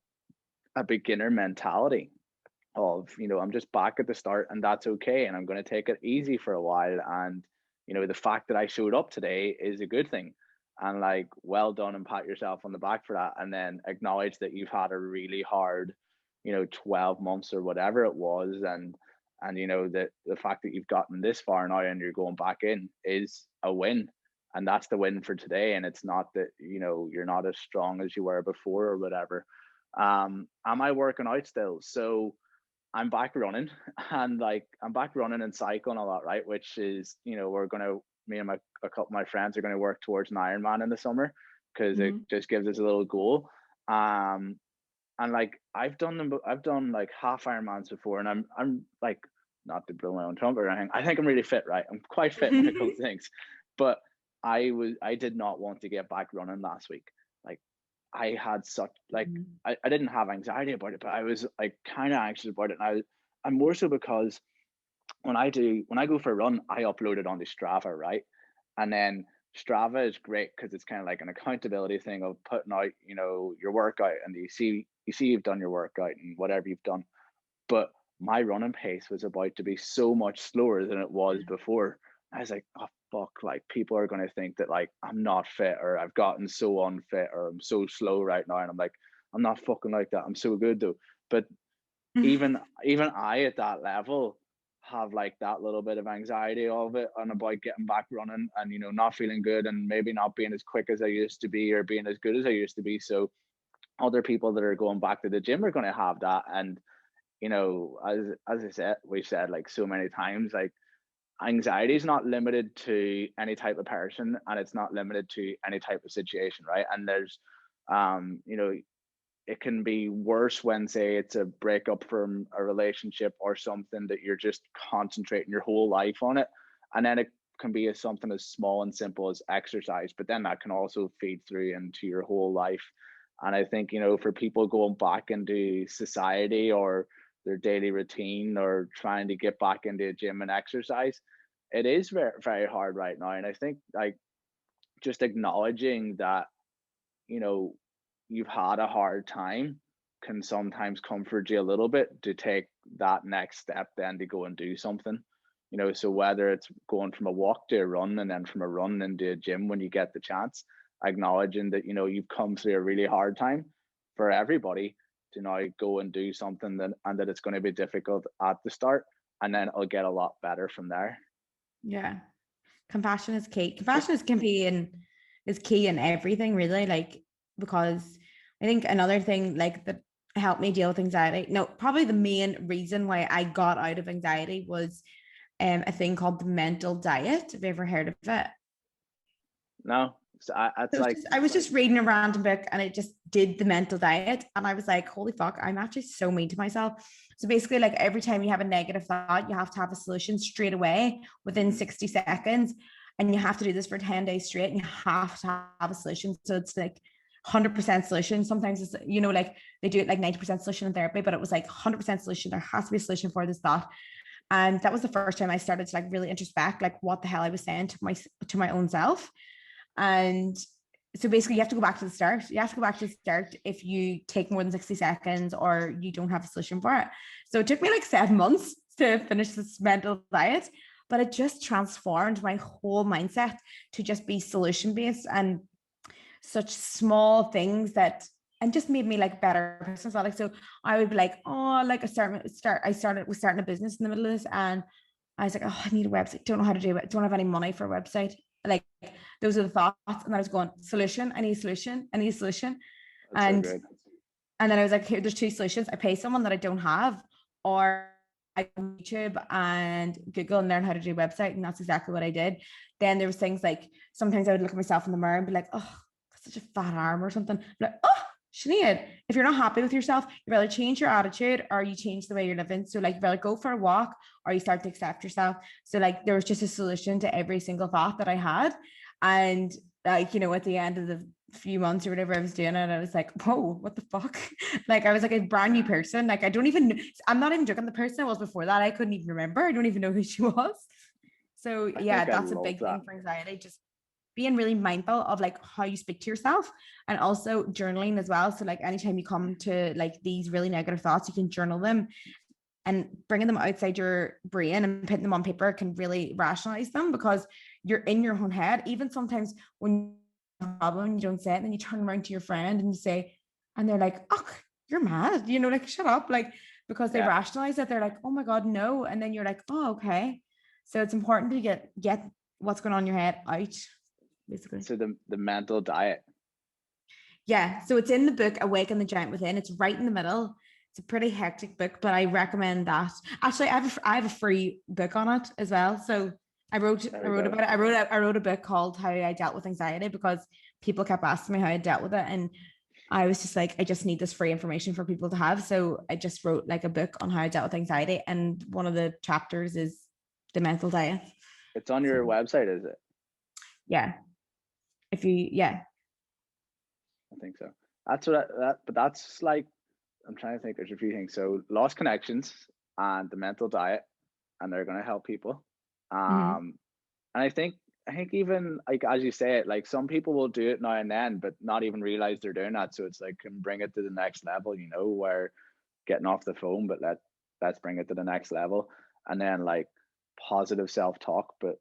a beginner mentality of I'm just back at the start and that's okay, and I'm going to take it easy for a while, and the fact that I showed up today is a good thing, and like well done, and pat yourself on the back for that, and then acknowledge that you've had a really hard 12 months or whatever it was, and that the fact that you've gotten this far now and you're going back in is a win, and that's the win for today. And it's not that you're not as strong as you were before or whatever. Am I working out still? So I'm back running, and like I'm back running and cycling a lot, right? Which is, me and a couple of my friends are going to work towards an Ironman in the summer because it just gives us a little goal. And like I've done like half Ironmans before, and I'm like, not to blow my own trumpet or anything, I think I'm really fit, right? I'm quite fit when it comes to things, but I did not want to get back running last week. Like I had such like I didn't have anxiety about it, but I was like kind of anxious about it. And I'm more so because when I go for a run, I upload it onto Strava, right? And then Strava is great because it's kind of like an accountability thing of putting out, your workout, and you see you've done your workout and whatever you've done. But my running pace was about to be so much slower than it was before. I was like, oh fuck, like people are going to think that like I'm not fit, or I've gotten so unfit, or I'm so slow right now. And I'm like, I'm not fucking like that. I'm so good though. But even I at that level have like that little bit of anxiety of it, and about getting back running and not feeling good, and maybe not being as quick as I used to be or being as good as I used to be. So other people that are going back to the gym are going to have that. And as I said, we've said like so many times, like anxiety is not limited to any type of person, and it's not limited to any type of situation, right? And there's it can be worse when, say, it's a breakup from a relationship or something that you're just concentrating your whole life on it. And then it can be something as small and simple as exercise, but then that can also feed through into your whole life. And I think, for people going back into society or their daily routine or trying to get back into a gym and exercise, it is very, very hard right now. And I think like just acknowledging that, you've had a hard time can sometimes comfort you a little bit to take that next step then to go and do something. So whether it's going from a walk to a run and then from a run into a gym when you get the chance, acknowledging that, you've come through a really hard time for everybody to now go and do something and that it's going to be difficult at the start and then it'll get a lot better from there. Yeah. Compassion is key. Compassion is key in everything, really, like, because I think another thing like that helped me deal with anxiety. No, probably the main reason why I got out of anxiety was a thing called the mental diet. Have you ever heard of it? No. So I was just reading a random book and it just did the mental diet. And I was like, holy fuck, I'm actually so mean to myself. So basically, like every time you have a negative thought, you have to have a solution straight away within 60 seconds. And you have to do this for 10 days straight. And you have to have a solution. So it's like 100% solution. Sometimes it's, like they do it like 90% solution in therapy, but it was like 100% solution. There has to be a solution for this thought. And that was the first time I started to like really introspect, like what the hell I was saying to my own self. And so basically you have to go back to the start. You have to go back to the start if you take more than 60 seconds or you don't have a solution for it. So it took me like 7 months to finish this mental diet, but it just transformed my whole mindset to just be solution-based and such small things and just made me like a better person. So like, so I would be like, oh, like I started starting a business in the middle of this. And I was like, oh, I need a website. Don't know how to do it. Don't have any money for a website. Like those are the thoughts. And I was going, solution. I need a solution. I need a solution. And then I was like, here, there's two solutions. I pay someone that I don't have, or I go on YouTube and Google and learn how to do a website. And that's exactly what I did. Then there was things like, sometimes I would look at myself in the mirror and be like, oh, got such a fat arm or something. I'm like, oh, Sinead, if you're not happy with yourself, you rather change your attitude or you change the way you're living. So like, you rather go for a walk or you start to accept yourself. So like, there was just a solution to every single thought that I had. And like, at the end of the few months or whatever I was doing it, I was like, whoa, what the fuck? Like, I was like a brand new person. Like, I'm not even joking. The person I was before that, I couldn't even remember. I don't even know who she was. So yeah, that's a big thing for anxiety. Just being really mindful of like how you speak to yourself, and also journaling as well. So like anytime you come to like these really negative thoughts, you can journal them, and bringing them outside your brain and putting them on paper can really rationalize them, because you're in your own head. Even sometimes when you have a problem, you don't say it, and then you turn around to your friend and you say, and they're like, oh, you're mad, like, shut up. Like, because they rationalize it. They're like, oh my God, no. And then you're like, oh, okay. So it's important to get what's going on in your head out, basically. So the mental diet. Yeah. So it's in the book, Awaken the Giant Within. It's right in the middle. It's a pretty hectic book, but I recommend that. Actually, I have a free book on it as well. So I wrote about it. I wrote a book called How I Dealt with Anxiety, because people kept asking me how I dealt with it. And I was just like, I just need this free information for people to have. So I just wrote like a book on how I dealt with anxiety. And one of the chapters is the mental diet. It's on your website, is it? Yeah. I think so. But that's like, I'm trying to think, there's a few things. So Lost Connections and the mental diet, and they're going to help people. And I think even like, as you say it, like some people will do it now and then, but not even realize they're doing that. So it's like, can bring it to the next level, where getting off the phone, but let's bring it to the next level. And then like positive self-talk, but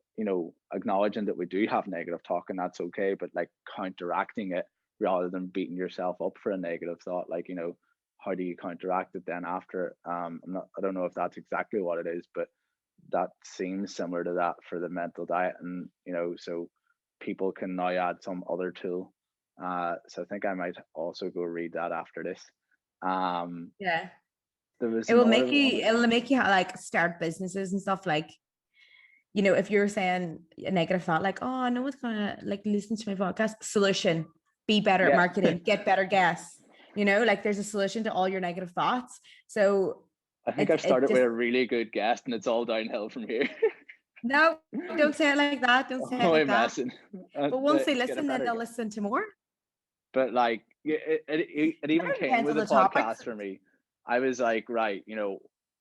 acknowledging that we do have negative talk, and that's okay, but like counteracting it rather than beating yourself up for a negative thought. Like, how do you counteract it then after? I don't know if that's exactly what it is, but that seems similar to that for the mental diet. And so people can now add some other tool. So I think I might also go read that after this. Yeah, it'll make you like start businesses and stuff. Like, if you're saying a negative thought, like, oh, no one's gonna like listen to my podcast, solution, be better at marketing, get better guests. you know, like there's a solution to all your negative thoughts. So I think I've started with a really good guest and it's all downhill from here. no, don't say it like that. Don't say it Oh, like I'm that. messing. But once they It's getting listen, then better. they'll listen to more. But like, it even came Depends with on the the topics. podcast for me. I was like, right,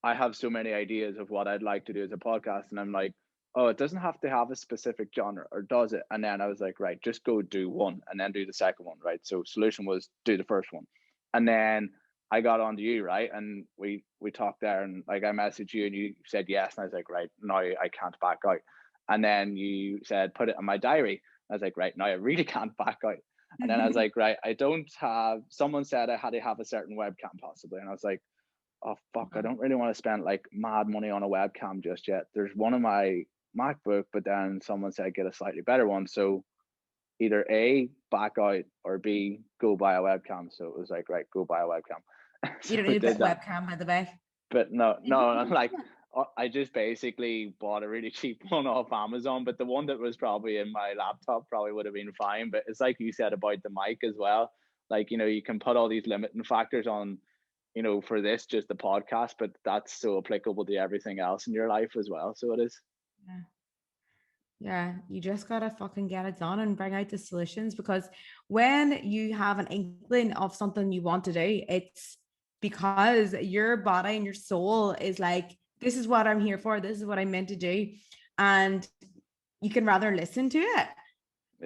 I have so many ideas of what I'd like to do as a podcast, and I'm like, oh, it doesn't have to have a specific genre, or does it? And then I was like, right, just go do one, and then do the second one, right? So solution was do the first one, and then I got on to you, right? And we talked there, and like I messaged you, and you said yes, and I was like, right, now I can't back out. And then you said put it in my diary. I was like, right, now I really can't back out. And then I was like, right, I don't have, someone said I had to have a certain webcam possibly. And I was like, oh, fuck, I don't really want to spend like mad money on a webcam just yet. There's one in my MacBook, but then someone said get a slightly better one. So either A, back out, or B, go buy a webcam. So it was like, right, go buy a webcam. So You don't I need a did that. webcam, by the way. But no, I'm like, I just basically bought a really cheap one off Amazon, but the one that was probably in my laptop probably would have been fine. But it's like you said about the mic as well. Like, you can put all these limiting factors on, for this, just the podcast, but that's so applicable to everything else in your life as well. So it is. Yeah. Yeah, you just gotta fucking get it done and bring out the solutions, because when you have an inkling of something you want to do, it's because your body and your soul is like, this is what I'm here for, this is what I'm meant to do. And you can rather listen to it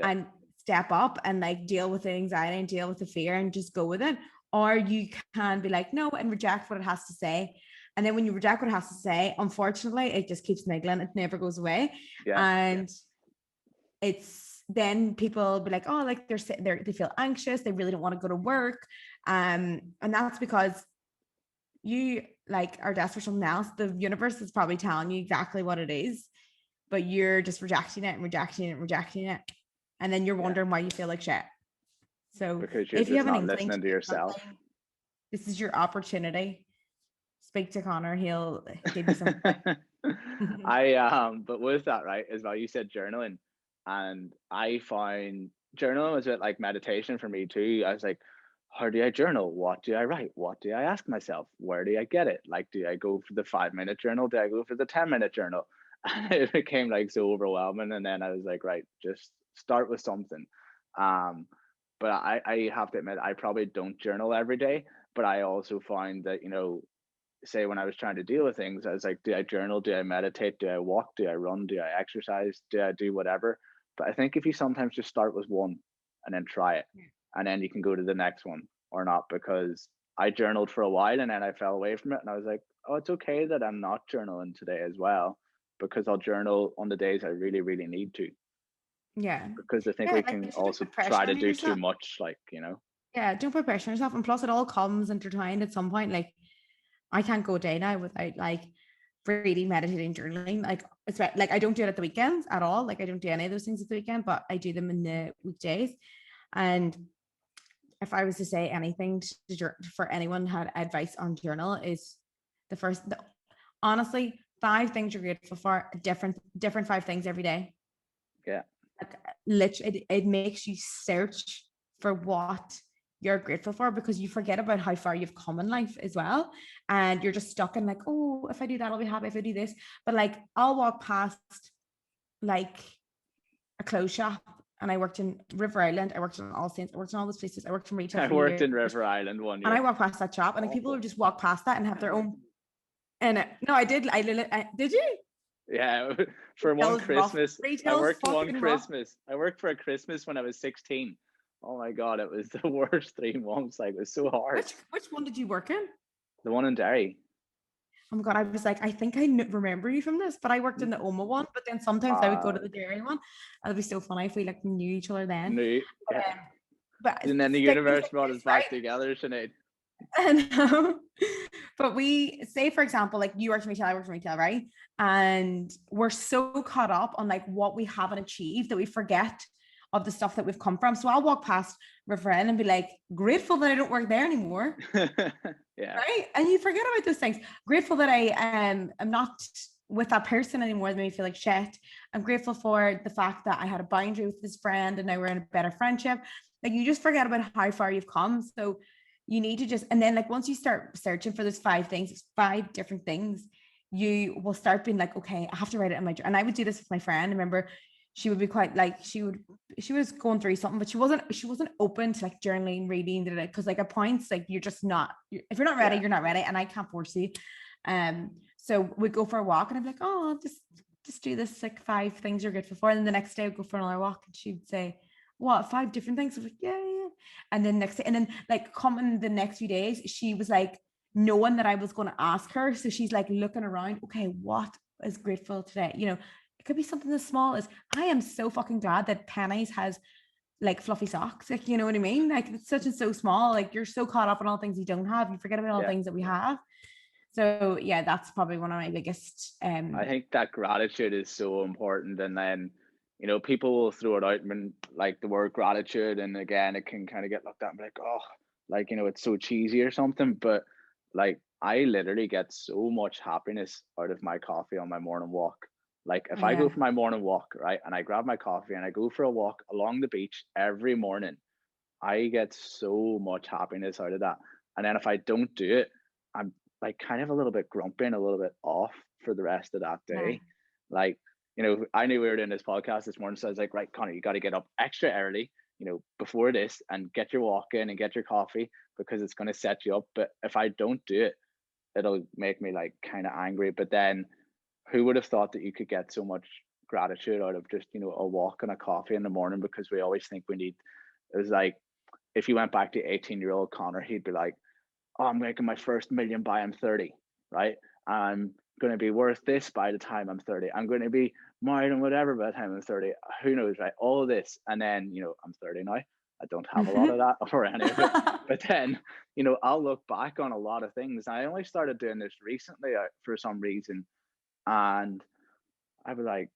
and step up and like deal with the anxiety and deal with the fear and just go with it. Or you can be like, no, and reject what it has to say. And then when you reject what it has to say, unfortunately, it just keeps niggling. It never goes away. And it's then people be like, oh, like they feel anxious. They really don't want to go to work. And that's because you like are desperate for something else. The universe is probably telling you exactly what it is, but you're just rejecting it and rejecting it and rejecting it. And then you're wondering why you feel like shit. So because you're if you just have an not inkling listening to yourself, this is your opportunity. Speak to Connor, he'll give you some. But with that, right, as well, you said journaling, and I find journaling was a bit like meditation for me too. I was like, how do I journal? What do I write? What do I ask myself? Where do I get it? Like, do I go for the 5-minute journal? Do I go for the 10-minute journal? And it became like so overwhelming. And then I was like, right, just start with something. But I have to admit, I probably don't journal every day, but I also find that, say when I was trying to deal with things, I was like, do I journal? Do I meditate? Do I walk? Do I run? Do I exercise? Do I do whatever? But I think if you sometimes just start with one and then try it, and then you can go to the next one or not, because I journaled for a while and then I fell away from it. And I was like, oh, it's okay that I'm not journaling today as well, because I'll journal on the days I really, really need to. Yeah. Because I think we can also try to do too much, Yeah, don't put pressure on yourself. And plus it all comes intertwined at some point. Like I can't go a day now without like reading, meditating, journaling. Like it's like I don't do it at the weekends at all. Like I don't do any of those things at the weekend, but I do them in the weekdays. And if I was to say anything for anyone who had advice on journal, is honestly, 5 things you're grateful for, different 5 things every day. Yeah. Like literally, it makes you search for what you're grateful for, because you forget about how far you've come in life as well, and you're just stuck in like, oh, if I do that I'll be happy, if I do this. But like I'll walk past like a clothes shop, and I worked in River Island, I worked in All Saints, I worked in all those places, I worked in retail. I worked in River Island one year, and I walk past that shop, and like, people would just walk past that and have their own. And no, I did you? Yeah, for one Christmas. I worked one Christmas. I worked for a Christmas when I was 16. Oh my God, it was the worst 3 months. Like, it was so hard. Which one did you work in? The one in Derry. Oh my God, I was like, I think I remember you from this, but I worked in the Oma one, but then sometimes I would go to the Derry one. It'd be so funny if we like knew each other then. And then the universe brought us back together, Sinead. I know. But we say, for example, like you worked in retail, I worked in retail, right? And we're so caught up on like what we haven't achieved that we forget of the stuff that we've come from. So I'll walk past River End and be like, grateful that I don't work there anymore. Yeah. Right. And you forget about those things. Grateful that I am not with that person anymore that made me feel like shit. I'm grateful for the fact that I had a boundary with this friend and now we're in a better friendship. Like you just forget about how far you've come. So you need to just, and then like once you start searching for those 5 things, 5 different things, you will start being like, okay, I have to write it in my journal. And I would do this with my friend. I remember she would be quite like, she was going through something, but she wasn't open to like journaling, reading, because like at points, like you're just not, if you're not ready, you're not ready, and I can't force you. So we'd go for a walk, and I'd be like, oh, I'll just do this, like 5 things you're grateful for. And then the next day I'd go for another walk, and she'd say, what, 5 different things? I was like, yeah. And then next day, and then like coming the next few days, she was like knowing that I was going to ask her. So she's like looking around, okay, what is grateful today? You know, it could be something as small as, I am so fucking glad that Penny's has like fluffy socks. Like, you know what I mean? Like it's such and so small. Like you're so caught up in all things you don't have. You forget about all things that we have. So yeah, that's probably one of my biggest. I think that gratitude is so important. And then, you know, people will throw it out and like the word gratitude, and again, it can kind of get looked at and be like, oh, like, you know, it's so cheesy or something. But like, I literally get so much happiness out of my coffee on my morning walk. Like, if I go for my morning walk, right, and I grab my coffee and I go for a walk along the beach every morning, I get so much happiness out of that. And then if I don't do it, I'm like kind of a little bit grumpy and a little bit off for the rest of that day. Like, you know, I knew we were doing this podcast this morning, so I was like, right, Connor, you got to get up extra early, you know, before this, and get your walk in and get your coffee, because it's going to set you up. But if I don't do it, it'll make me like kind of angry. But then who would have thought that you could get so much gratitude out of just, you know, a walk and a coffee in the morning? Because we always think we need, it was like, if you went back to 18-year-old Connor, he'd be like, oh, I'm making my first million by I'm 30, right? I'm going to be worth this by the time I'm 30. I'm going to be married and whatever by the time I'm 30. Who knows, right? All of this. And then, you know, I'm 30 now. I don't have a lot of that or any of it. But then, you know, I'll look back on a lot of things. I only started doing this recently for some reason. And I was like,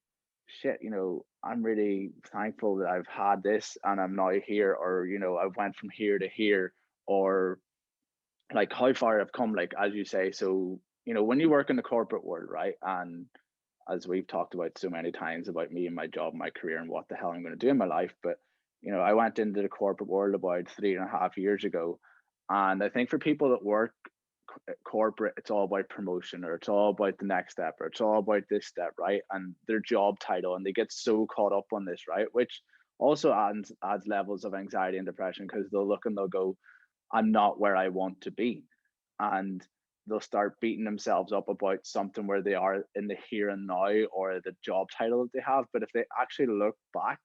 shit, you know, I'm really thankful that I've had this and I'm now here, or, you know, I've went from here to here, or like how far I've come, like, as you say. So, you know, when you work in the corporate world, right? And as we've talked about so many times about me and my job, my career, and what the hell I'm going to do in my life. But, you know, I went into the corporate world about 3.5 years ago. And I think for people that work corporate, it's all about promotion, or it's all about the next step, or it's all about this step, right? And their job title, and they get so caught up on this, right? Which also adds levels of anxiety and depression, because they'll look and they'll go, I'm not where I want to be. And they'll start beating themselves up about something where they are in the here and now, or the job title that they have. But if they actually look back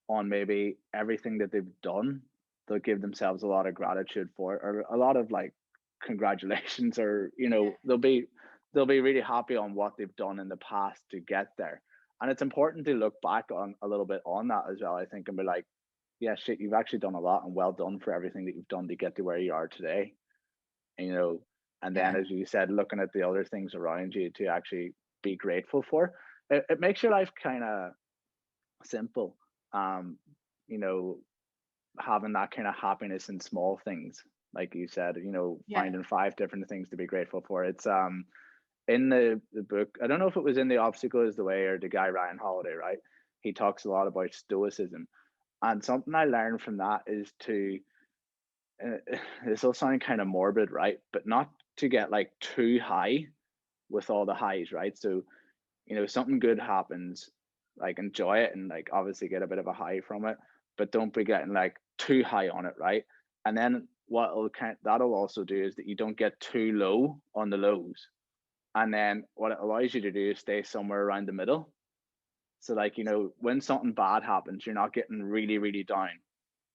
on maybe everything that they've done, they'll give themselves a lot of gratitude for it, or a lot of like congratulations, or, you know, they'll be really happy on what they've done in the past to get there. And it's important to look back on a little bit on that as well, I think, and be like, yeah, shit, you've actually done a lot, and well done for everything that you've done to get to where you are today. And, you know, and then as you said, looking at the other things around you to actually be grateful for, it makes your life kind of simple. You know, having that kind of happiness in small things, like you said, you know, finding 5 different things to be grateful for. It's in the book, I don't know if it was in The Obstacle Is the Way or the guy Ryan Holiday, right? He talks a lot about stoicism. And something I learned from that is to, this will sound kind of morbid, right? But not to get like too high with all the highs, right? So, you know, something good happens, like enjoy it, and like obviously get a bit of a high from it, but don't be getting like too high on it, right? And then that'll also do is that you don't get too low on the lows. And then what it allows you to do is stay somewhere around the middle. So like, you know, when something bad happens, you're not getting really, really down.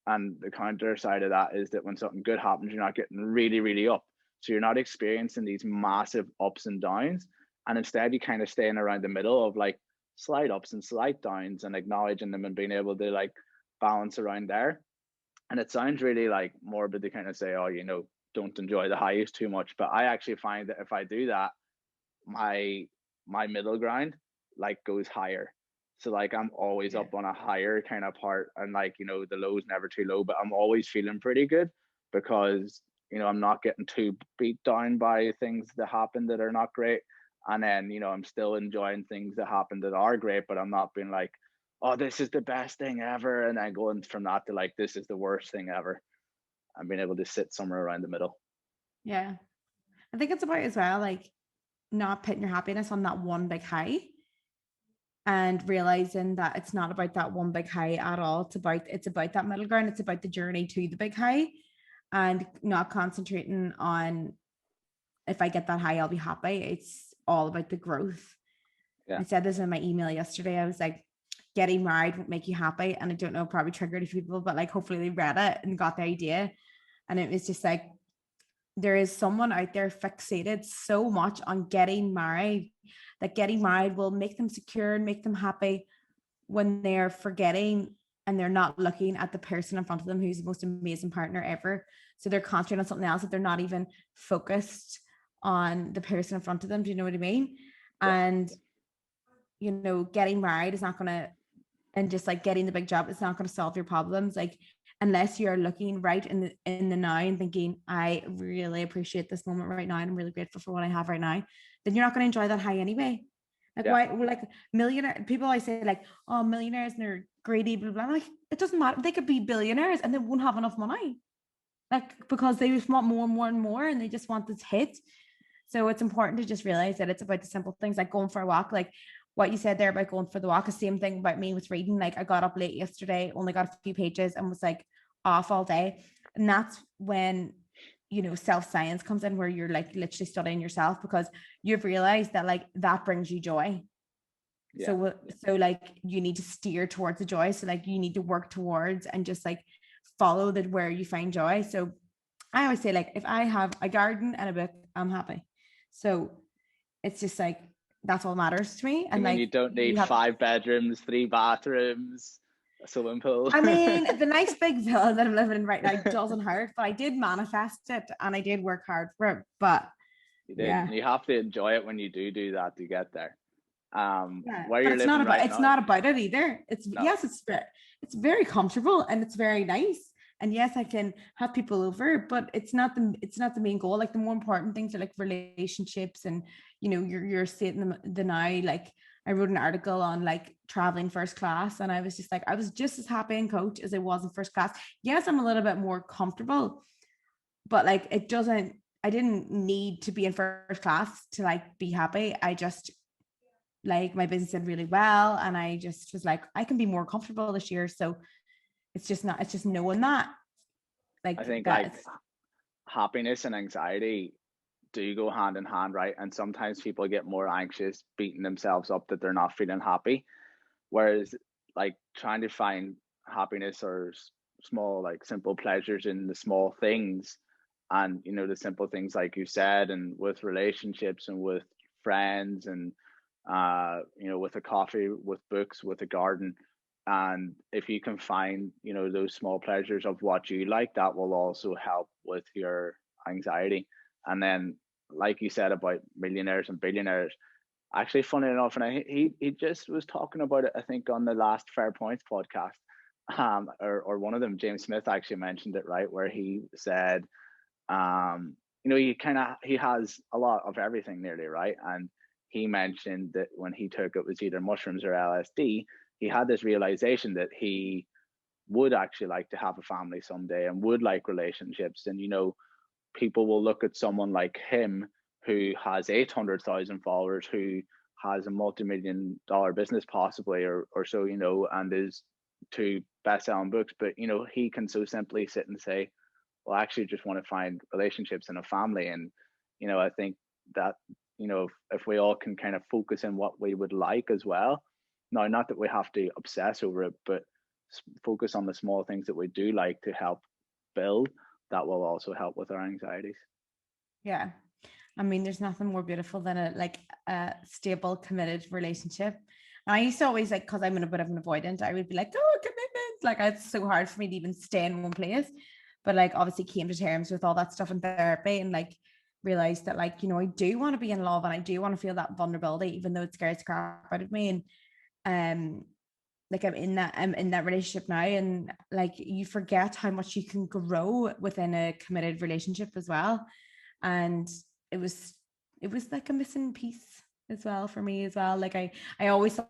And the counter side of that is that when something good happens, you're not getting really, really up. So you're not experiencing these massive ups and downs. And instead, you kind of staying around the middle of like slight ups and slight downs, and acknowledging them and being able to like balance around there. And it sounds really like morbid to kind of say, oh, you know, don't enjoy the highs too much. But I actually find that if I do that, my middle ground like goes higher. So like I'm always up on a higher kind of part, and like, you know, the low's never too low, but I'm always feeling pretty good, because, you know, I'm not getting too beat down by things that happen that are not great. And then, you know, I'm still enjoying things that happen that are great, but I'm not being like, oh, this is the best thing ever, and then going from that to like, this is the worst thing ever. and being able to sit somewhere around the middle. Yeah. I think it's about as well, like not putting your happiness on that one big high and realizing that it's not about that one big high at all. It's about that middle ground. It's about the journey to the big high, and not concentrating on if I get that high, I'll be happy. It's all about the growth. Yeah. I said this in my email yesterday. I was like, getting married won't make you happy. And I don't know, probably triggered a few people, but like hopefully they read it and got the idea. And it was just like, there is someone out there fixated so much on getting married, that getting married will make them secure and make them happy, when they're forgetting and they're not looking at the person in front of them who's the most amazing partner ever. So they're concentrating on something else, that they're not even focused on the person in front of them. Do you know what I mean? Yeah. And, you know, getting married is not going to, and just like getting the big job, it's not going to solve your problems. Like, unless you're looking right in the now and thinking, I really appreciate this moment right now, and I'm really grateful for what I have right now, then you're not going to enjoy that high anyway. Like, why, like millionaire people, I say like, oh, millionaires and they're greedy, blah, blah, blah. Like, it doesn't matter. They could be billionaires and they won't have enough money. Like, because they just want more and more and more, and they just want this hit. So it's important to just realize that it's about the simple things, like going for a walk. Like what you said there about going for the walk, the same thing about me with reading. Like, I got up late yesterday, only got a few pages, and was like off all day. And that's when, you know, self-science comes in, where you're like literally studying yourself, because you've realized that like that brings you joy. So like you need to steer towards the joy. So like you need to work towards and just like follow that where you find joy. So I always say, like, if I have a garden and a book, I'm happy. So it's just like, that's all matters to me. And like, you don't need 5 bedrooms, 3 bathrooms, a swimming pool. I mean, the nice big villa that I'm living in right now doesn't hurt, but I did manifest it and I did work hard for it. But you did. Yeah, and you have to enjoy it when you do that to get there. Where you're it's living not about, right it's now, not about it either. It's yes, it's very comfortable and it's very nice. And yes, I can have people over, but it's not the main goal. Like, the more important things are like relationships, and you know, you're sitting the now. Like, I wrote an article on like traveling first class, and I was just like, I was just as happy in coach as I was in first class. Yes, I'm a little bit more comfortable, but like I didn't need to be in first class to like be happy. I just, like, my business did really well, and I just was like, I can be more comfortable this year. So it's just knowing that, like, I think like happiness and anxiety do go hand in hand, right? And sometimes people get more anxious, beating themselves up that they're not feeling happy, whereas like trying to find happiness or small, like, simple pleasures in the small things, and you know, the simple things like you said, and with relationships and with friends, and you know, with a coffee, with books, with a garden. And if you can find, you know, those small pleasures of what you like, that will also help with your anxiety. And then, like you said about millionaires and billionaires, actually, funny enough, and he just was talking about it, I think, on the last Fair Points podcast, or one of them, James Smith actually mentioned it, right, where he said, you know, he has a lot of everything nearly, right? And he mentioned that when he took, it was either mushrooms or LSD, he had this realization that he would actually like to have a family someday and would like relationships. And, you know, people will look at someone like him who has 800,000 followers, who has a multi-million-dollar business possibly, or so, you know, and is 2 best-selling books. But, you know, he can so simply sit and say, well, I actually just want to find relationships and a family. And, you know, I think that, you know, if we all can kind of focus on what we would like as well. Now, not that we have to obsess over it, but focus on the small things that we do like to help build, that will also help with our anxieties. Yeah. I mean, there's nothing more beautiful than a stable, committed relationship. And I used to always, like, because I'm in a bit of an avoidant, I would be like, oh, commitment. Like, it's so hard for me to even stay in one place. But like, obviously came to terms with all that stuff in therapy, and like realized that, like, you know, I do want to be in love, and I do want to feel that vulnerability, even though it scares the crap out of me. And like, I'm in that relationship now, and like, you forget how much you can grow within a committed relationship as well. And it was like a missing piece as well for me as well. Like, I always thought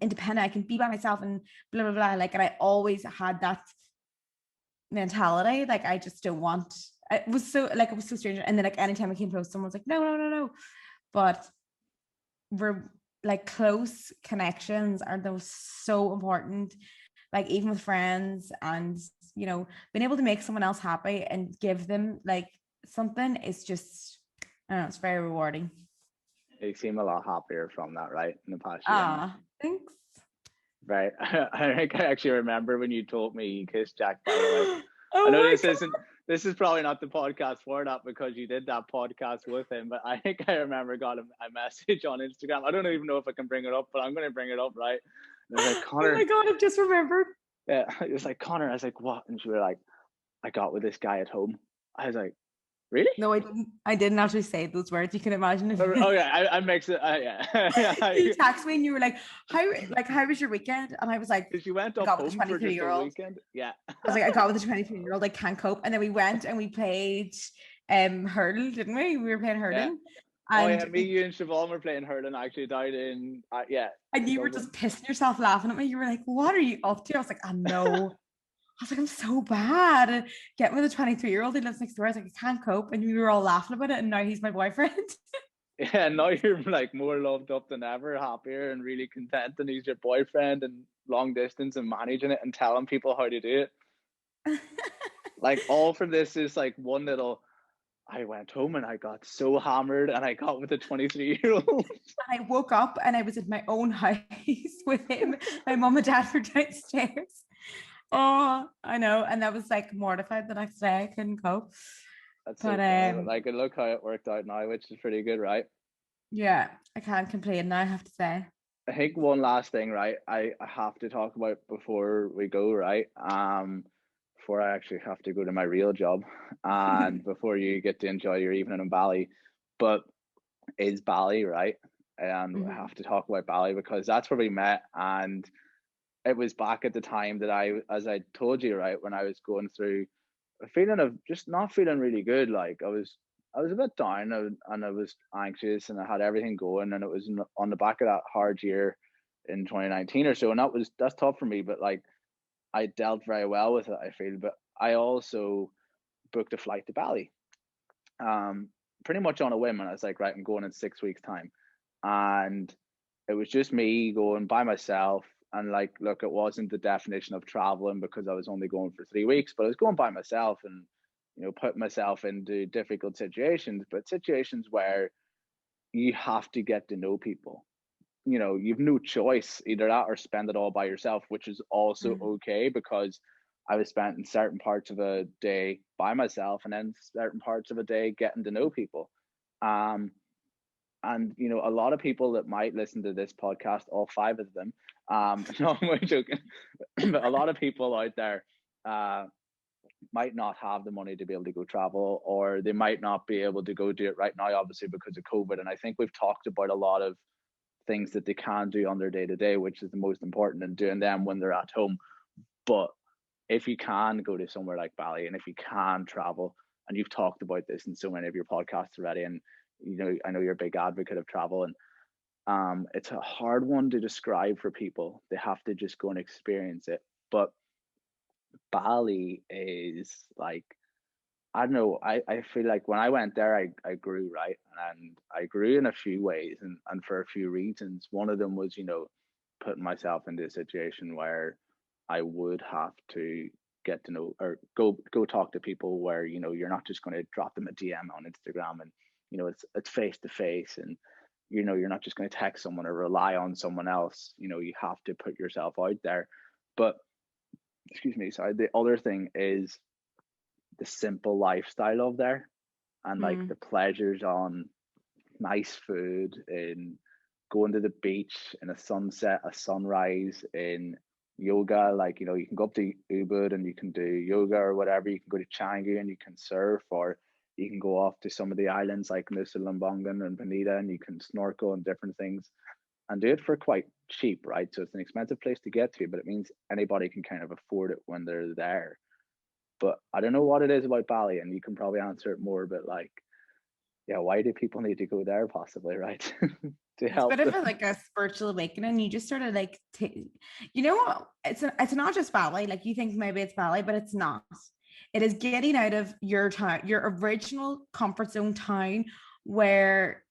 independent, I can be by myself and blah blah blah, like, and I always had that mentality. Like I just don't want. It was so strange. And then like anytime I came close, someone was like, no. But we're like close connections are those so important. Like even with friends, and you know, being able to make someone else happy and give them like something is just, I don't know, it's very rewarding. You seem a lot happier from that, right? In the past year. Thanks. Right. I think I actually remember when you told me you kissed Jack, by the way. Oh I know my God. this is probably not the podcast for that because you did that podcast with him, but I think I remember got a message on Instagram. I don't even know if I can bring it up, but I'm going to bring it up, right? And I was like, Connor. Oh my God, I just remembered. Yeah, it was like, Connor. I was like, what? And she was like, I got with this guy at home. I was like, really? No, I didn't. I didn't actually say those words. You can imagine if Oh yeah, I mixed it. Yeah. you texted me and you were like, how was your weekend? And I was like, Because you went up home for just a weekend. Yeah. I was like, I got with a 23-year-old, I can't cope. And then we went and we played hurdle, didn't we? We were playing hurling. Yeah. And yeah, me, you and Siobhan were playing hurling actually down in yeah. And you were just pissing yourself laughing at me. You were like, what are you up to? I was like, I know. I was like, I'm so bad. Getting with a 23-year-old who lives next door. I was like, I can't cope. And we were all laughing about it. And now he's my boyfriend. Yeah, now you're like more loved up than ever, happier and really content. And he's your boyfriend and long distance and managing it and telling people how to do it. Like all from this is like one little, I went home and I got so hammered and I got with a 23-year-old. And I woke up and I was in my own house with him. My mom and dad were downstairs. Oh, I know. And that was like mortified the next day. I couldn't cope. That's but so like look how it worked out now, which is pretty good, right? Yeah, I can't complain now, I have to say. I think one last thing, right? I have to talk about before we go, right? Before I actually have to go to my real job and before you get to enjoy your evening in Bali. But is Bali, right? And I have to talk about Bali because that's where we met, and it was back at the time that as I told you, right, when I was going through a feeling of just not feeling really good. Like I was a bit down and I was anxious and I had everything going, and it was on the back of that hard year in 2019 or so, and that's tough for me, but like I dealt very well with it, I feel. But I also booked a flight to Bali, pretty much on a whim, and I was like, right, I'm going in 6 weeks time, and it was just me going by myself. And like, look, it wasn't the definition of traveling because I was only going for 3 weeks, but I was going by myself and, you know, putting myself into difficult situations, but situations where you have to get to know people. You know, you've no choice, either that or spend it all by yourself, which is also okay, because I was spending certain parts of a day by myself and then certain parts of a day getting to know people. And, you know, a lot of people that might listen to this podcast, all 5 of them, no, I'm joking, but a lot of people out there might not have the money to be able to go travel, or they might not be able to go do it right now, obviously, because of COVID. And I think we've talked about a lot of things that they can do on their day-to-day, which is the most important, and doing them when they're at home. But if you can go to somewhere like Bali, and if you can travel, and you've talked about this in so many of your podcasts already, and you know, I know you're a big advocate of travel, and it's a hard one to describe for people. They have to just go and experience it. But Bali is like, I don't know, I feel like when I went there, I grew, right? And I grew in a few ways and for a few reasons. One of them was, you know, putting myself into a situation where I would have to get to know or go talk to people, where, you know, you're not just going to drop them a DM on Instagram, and, you know, it's face to face, and, you know, you're not just going to text someone or rely on someone else. You know, you have to put yourself out there. But excuse me, sorry, the other thing is the simple lifestyle of there, and like the pleasures on nice food, in going to the beach, in a sunset, a sunrise, in yoga. Like, you know, you can go up to Ubud and you can do yoga or whatever. You can go to Canggu and you can surf, or you can go off to some of the islands like Nusa Lembongan and Bonita, and you can snorkel and different things and do it for quite cheap, right? So it's an expensive place to get to, but it means anybody can kind of afford it when they're there. But I don't know what it is about Bali, and you can probably answer it more, but like, yeah, why do people need to go there possibly, right? To help it's a bit of like a spiritual awakening. You just sort of like, you know, it's not just Bali. Like, you think maybe it's Bali, but it's not. it is getting out of your town, your original comfort zone town, where,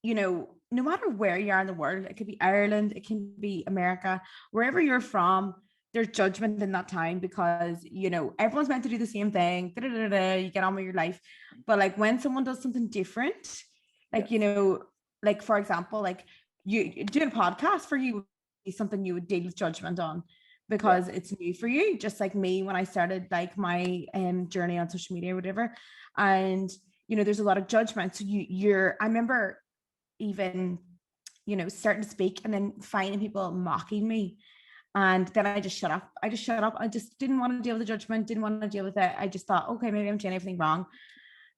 you know, no matter where you are in the world, it could be Ireland, it can be America, wherever you're from, there's judgment in that time because, you know, everyone's meant to do the same thing. You get on with your life. But like when someone does something different, like, you know, like for example, like you doing a podcast for you would be something you would deal with judgment on because it's new for you. Just like me when I started like my journey on social media or whatever. And, you know, there's a lot of judgment. So I remember even, you know, starting to speak and then finding people mocking me. And then I just shut up. I just didn't want to deal with the judgment, didn't want to deal with it. I just thought, okay, maybe I'm doing everything wrong.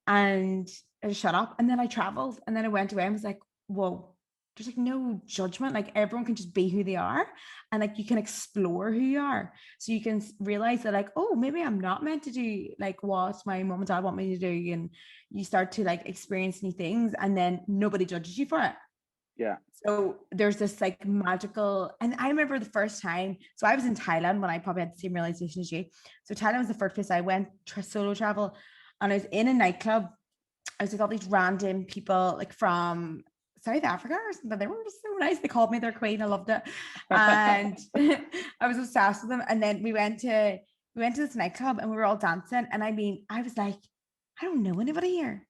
And I just shut up. And then I traveled and then I went away and was like, whoa, there's like no judgment. Like everyone can just be who they are. And like you can explore who you are. So you can realize that like, oh, maybe I'm not meant to do like what my mom and dad want me to do. And you start to like experience new things and then nobody judges you for it. Yeah. So there's this like magical, and I remember the first time, so I was in Thailand when I probably had the same realization as you. So Thailand was the first place I went solo travel, and I was in a nightclub. I was with all these random people like from South Africa or something. They were just so nice. They called me their queen. I loved it. And I was obsessed with them. And then we went to this nightclub and we were all dancing. And I mean, I was like, I don't know anybody here.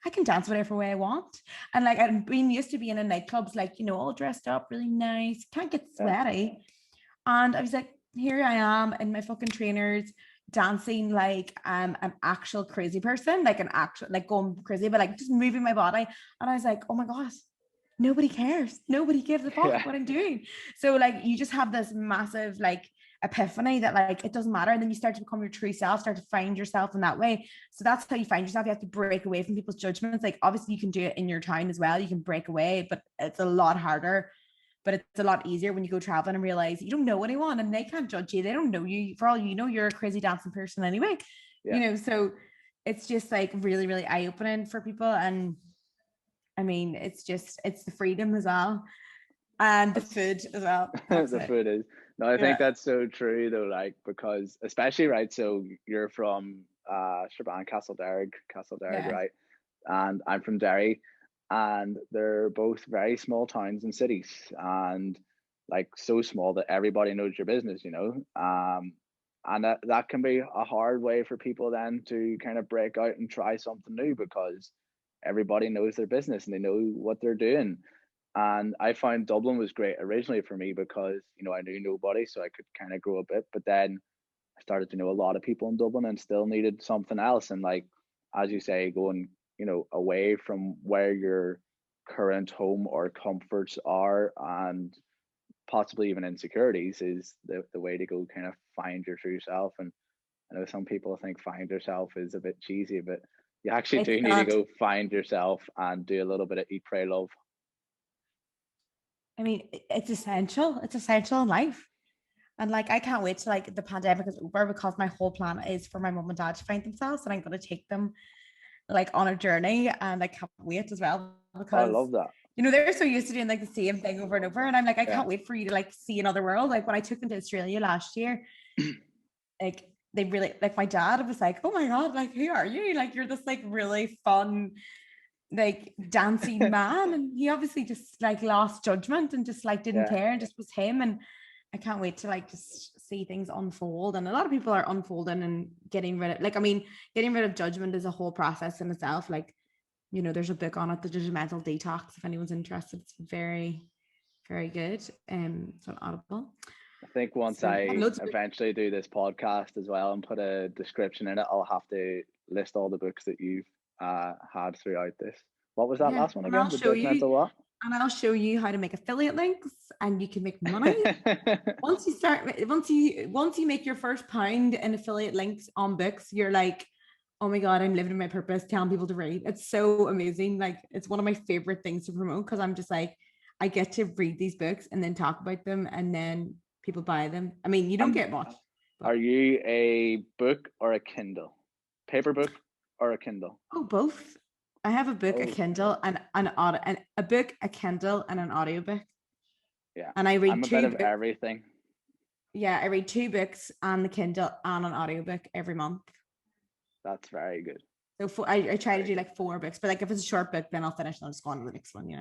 I can dance whatever way I want. And like I've been used to being in nightclubs, like, you know, all dressed up, really nice, can't get sweaty. And I was like, here I am in my fucking trainers dancing like an actual crazy person, like an actual, like going crazy, but like just moving my body. And I was like, oh my God, nobody cares. Nobody gives a fuck what I'm doing. So like you just have this massive like epiphany that like it doesn't matter, and then you start to become your true self, start to find yourself in that way. So that's how you find yourself. You have to break away from people's judgments. Like obviously you can do it in your town as well, you can break away, but it's a lot harder. But it's a lot easier when you go traveling and realize you don't know anyone and they can't judge you. They don't know you. For all you know, you're a crazy dancing person anyway. You know, so it's just like really, really eye-opening for people. And I mean, it's the freedom as well. And the food as well. The food is. No, I think that's so true though, like because especially right, so you're from Strabane, Castlederrig, right? And I'm from Derry, and they're both very small towns and cities, and like so small that everybody knows your business, you know. And that can be a hard way for people then to kind of break out and try something new because everybody knows their business and they know what they're doing. And I found Dublin was great originally for me because, you know, I knew nobody, so I could kind of grow a bit. But then I started to know a lot of people in Dublin and still needed something else. And like, as you say, going, you know, away from where your current home or comforts are and possibly even insecurities is the way to go kind of find your true self. And I know some people think find yourself is a bit cheesy, but you actually do need to go find yourself and do a little bit of eat, pray, love. I mean, it's essential. It's essential in life. And like, I can't wait till like the pandemic is over because my whole plan is for my mom and dad to find themselves, and I'm going to take them like on a journey, and I can't wait as well because I love that. You know, they're so used to doing like the same thing over and over, and I'm like, I can't wait for you to like see another world. Like when I took them to Australia last year, like they really like my dad was like, oh my God, like who are you? Like you're this like really fun like dancing man, and he obviously just like lost judgment and just like didn't care and just was him. And I can't wait to like just see things unfold. And a lot of people are unfolding and getting rid of like, I mean, getting rid of judgment is a whole process in itself. Like, you know, there's a book on it, the Judgmental Detox, if anyone's interested. It's very, very good. It's on Audible. I think once I eventually do this podcast as well and put a description in it, I'll have to list all the books that you've had throughout this. What was that last one again? The Judgmental what? And I'll show you how to make affiliate links, and you can make money. once you make your first pound in affiliate links on books, you're like, oh my God, I'm living in my purpose, telling people to read. It's so amazing. Like it's one of my favorite things to promote because I'm just like, I get to read these books and then talk about them, and then people buy them. I mean, you don't get much. Are you a book or a Kindle? Paper book or a Kindle? Oh, both. I have a book, a Kindle, and a book, a Kindle, and an audiobook. Yeah. And I read I'm a bit of everything. Yeah, I read 2 books on the Kindle and an audiobook every month. That's very good. So I try to do like 4 books, but like if it's a short book, then I'll finish and I'll just go on to the next one,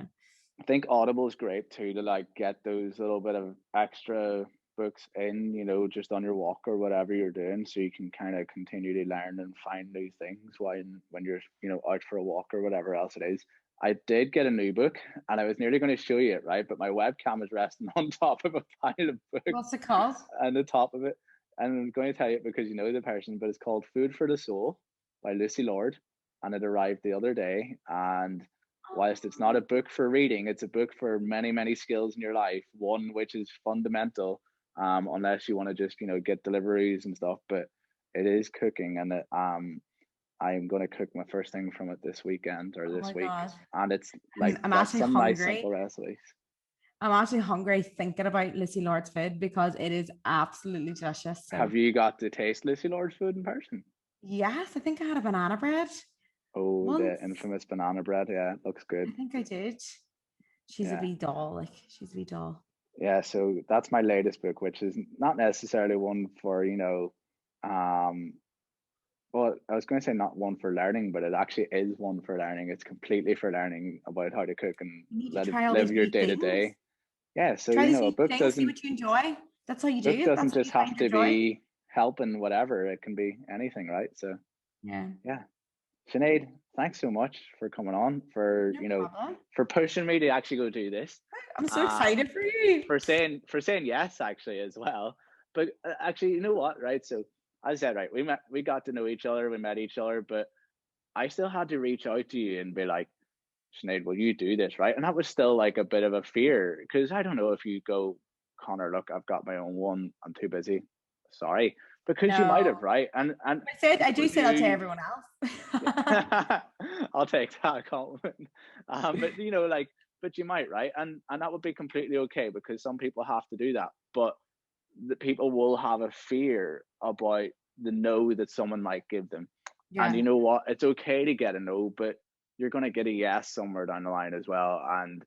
I think Audible is great too to like get those little bit of extra books in, just on your walk or whatever you're doing, so you can kind of continue to learn and find new things when you're out for a walk or whatever else it is. I did get a new book, and I was nearly going to show you it, right? But my webcam is resting on top of a pile of books. What's it called? And the top of it, and I'm going to tell you it because you know the person, but it's called Food for the Soul by Lucy Lord, and it arrived the other day. And whilst it's not a book for reading, it's a book for many, many skills in your life. One which is fundamental, unless you want to just get deliveries and stuff. But it is cooking, and I'm going to cook my first thing from it this weekend or this week. God. And it's like I'm that's actually some hungry. nice simple recipes. I'm actually hungry thinking about Lucy Lord's food because it is absolutely delicious. So. Have you got to taste Lucy Lord's food in person? Yes, I think I had a banana bread. Oh, once. the infamous banana bread. Yeah, looks good. I think I did. She's a wee doll. She's a wee doll. Yeah, so that's my latest book, which is not necessarily one for, well, I was going to say not one for learning, but it actually is one for learning. It's completely for learning about how to cook and live your day to day. Yeah, so a book doesn't see what you enjoy. That's how you do it. Book doesn't just have to be helping whatever. It can be anything, right? So yeah. Sinead, thanks so much for coming on, for for pushing me to actually go do this. I'm so excited for you. For saying yes, actually, as well. But actually, you know what, right? So I said, right, we got to know each other, we met each other, but I still had to reach out to you and be like, Sinead, will you do this, right? And that was still like a bit of a fear, because I don't know if you go, Connor, look, I've got my own one, I'm too busy. Sorry. Because you might have, right? And I do say that to everyone else. I'll take that compliment. But but you might, right? And that would be completely okay, because some people have to do that. But the people will have a fear about the no that someone might give them. Yeah. And you know what? It's okay to get a no, but you're going to get a yes somewhere down the line as well. And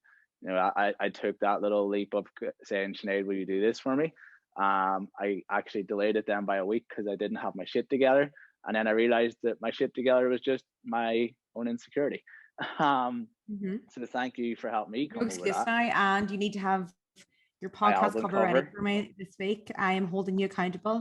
I took that little leap of saying, Sinead, will you do this for me? I actually delayed it then by a week because I didn't have my shit together, and then I realized that my shit together was just my own insecurity. So thank you for helping me come over that. And you need to have your podcast cover ready for me this week. I am holding you accountable.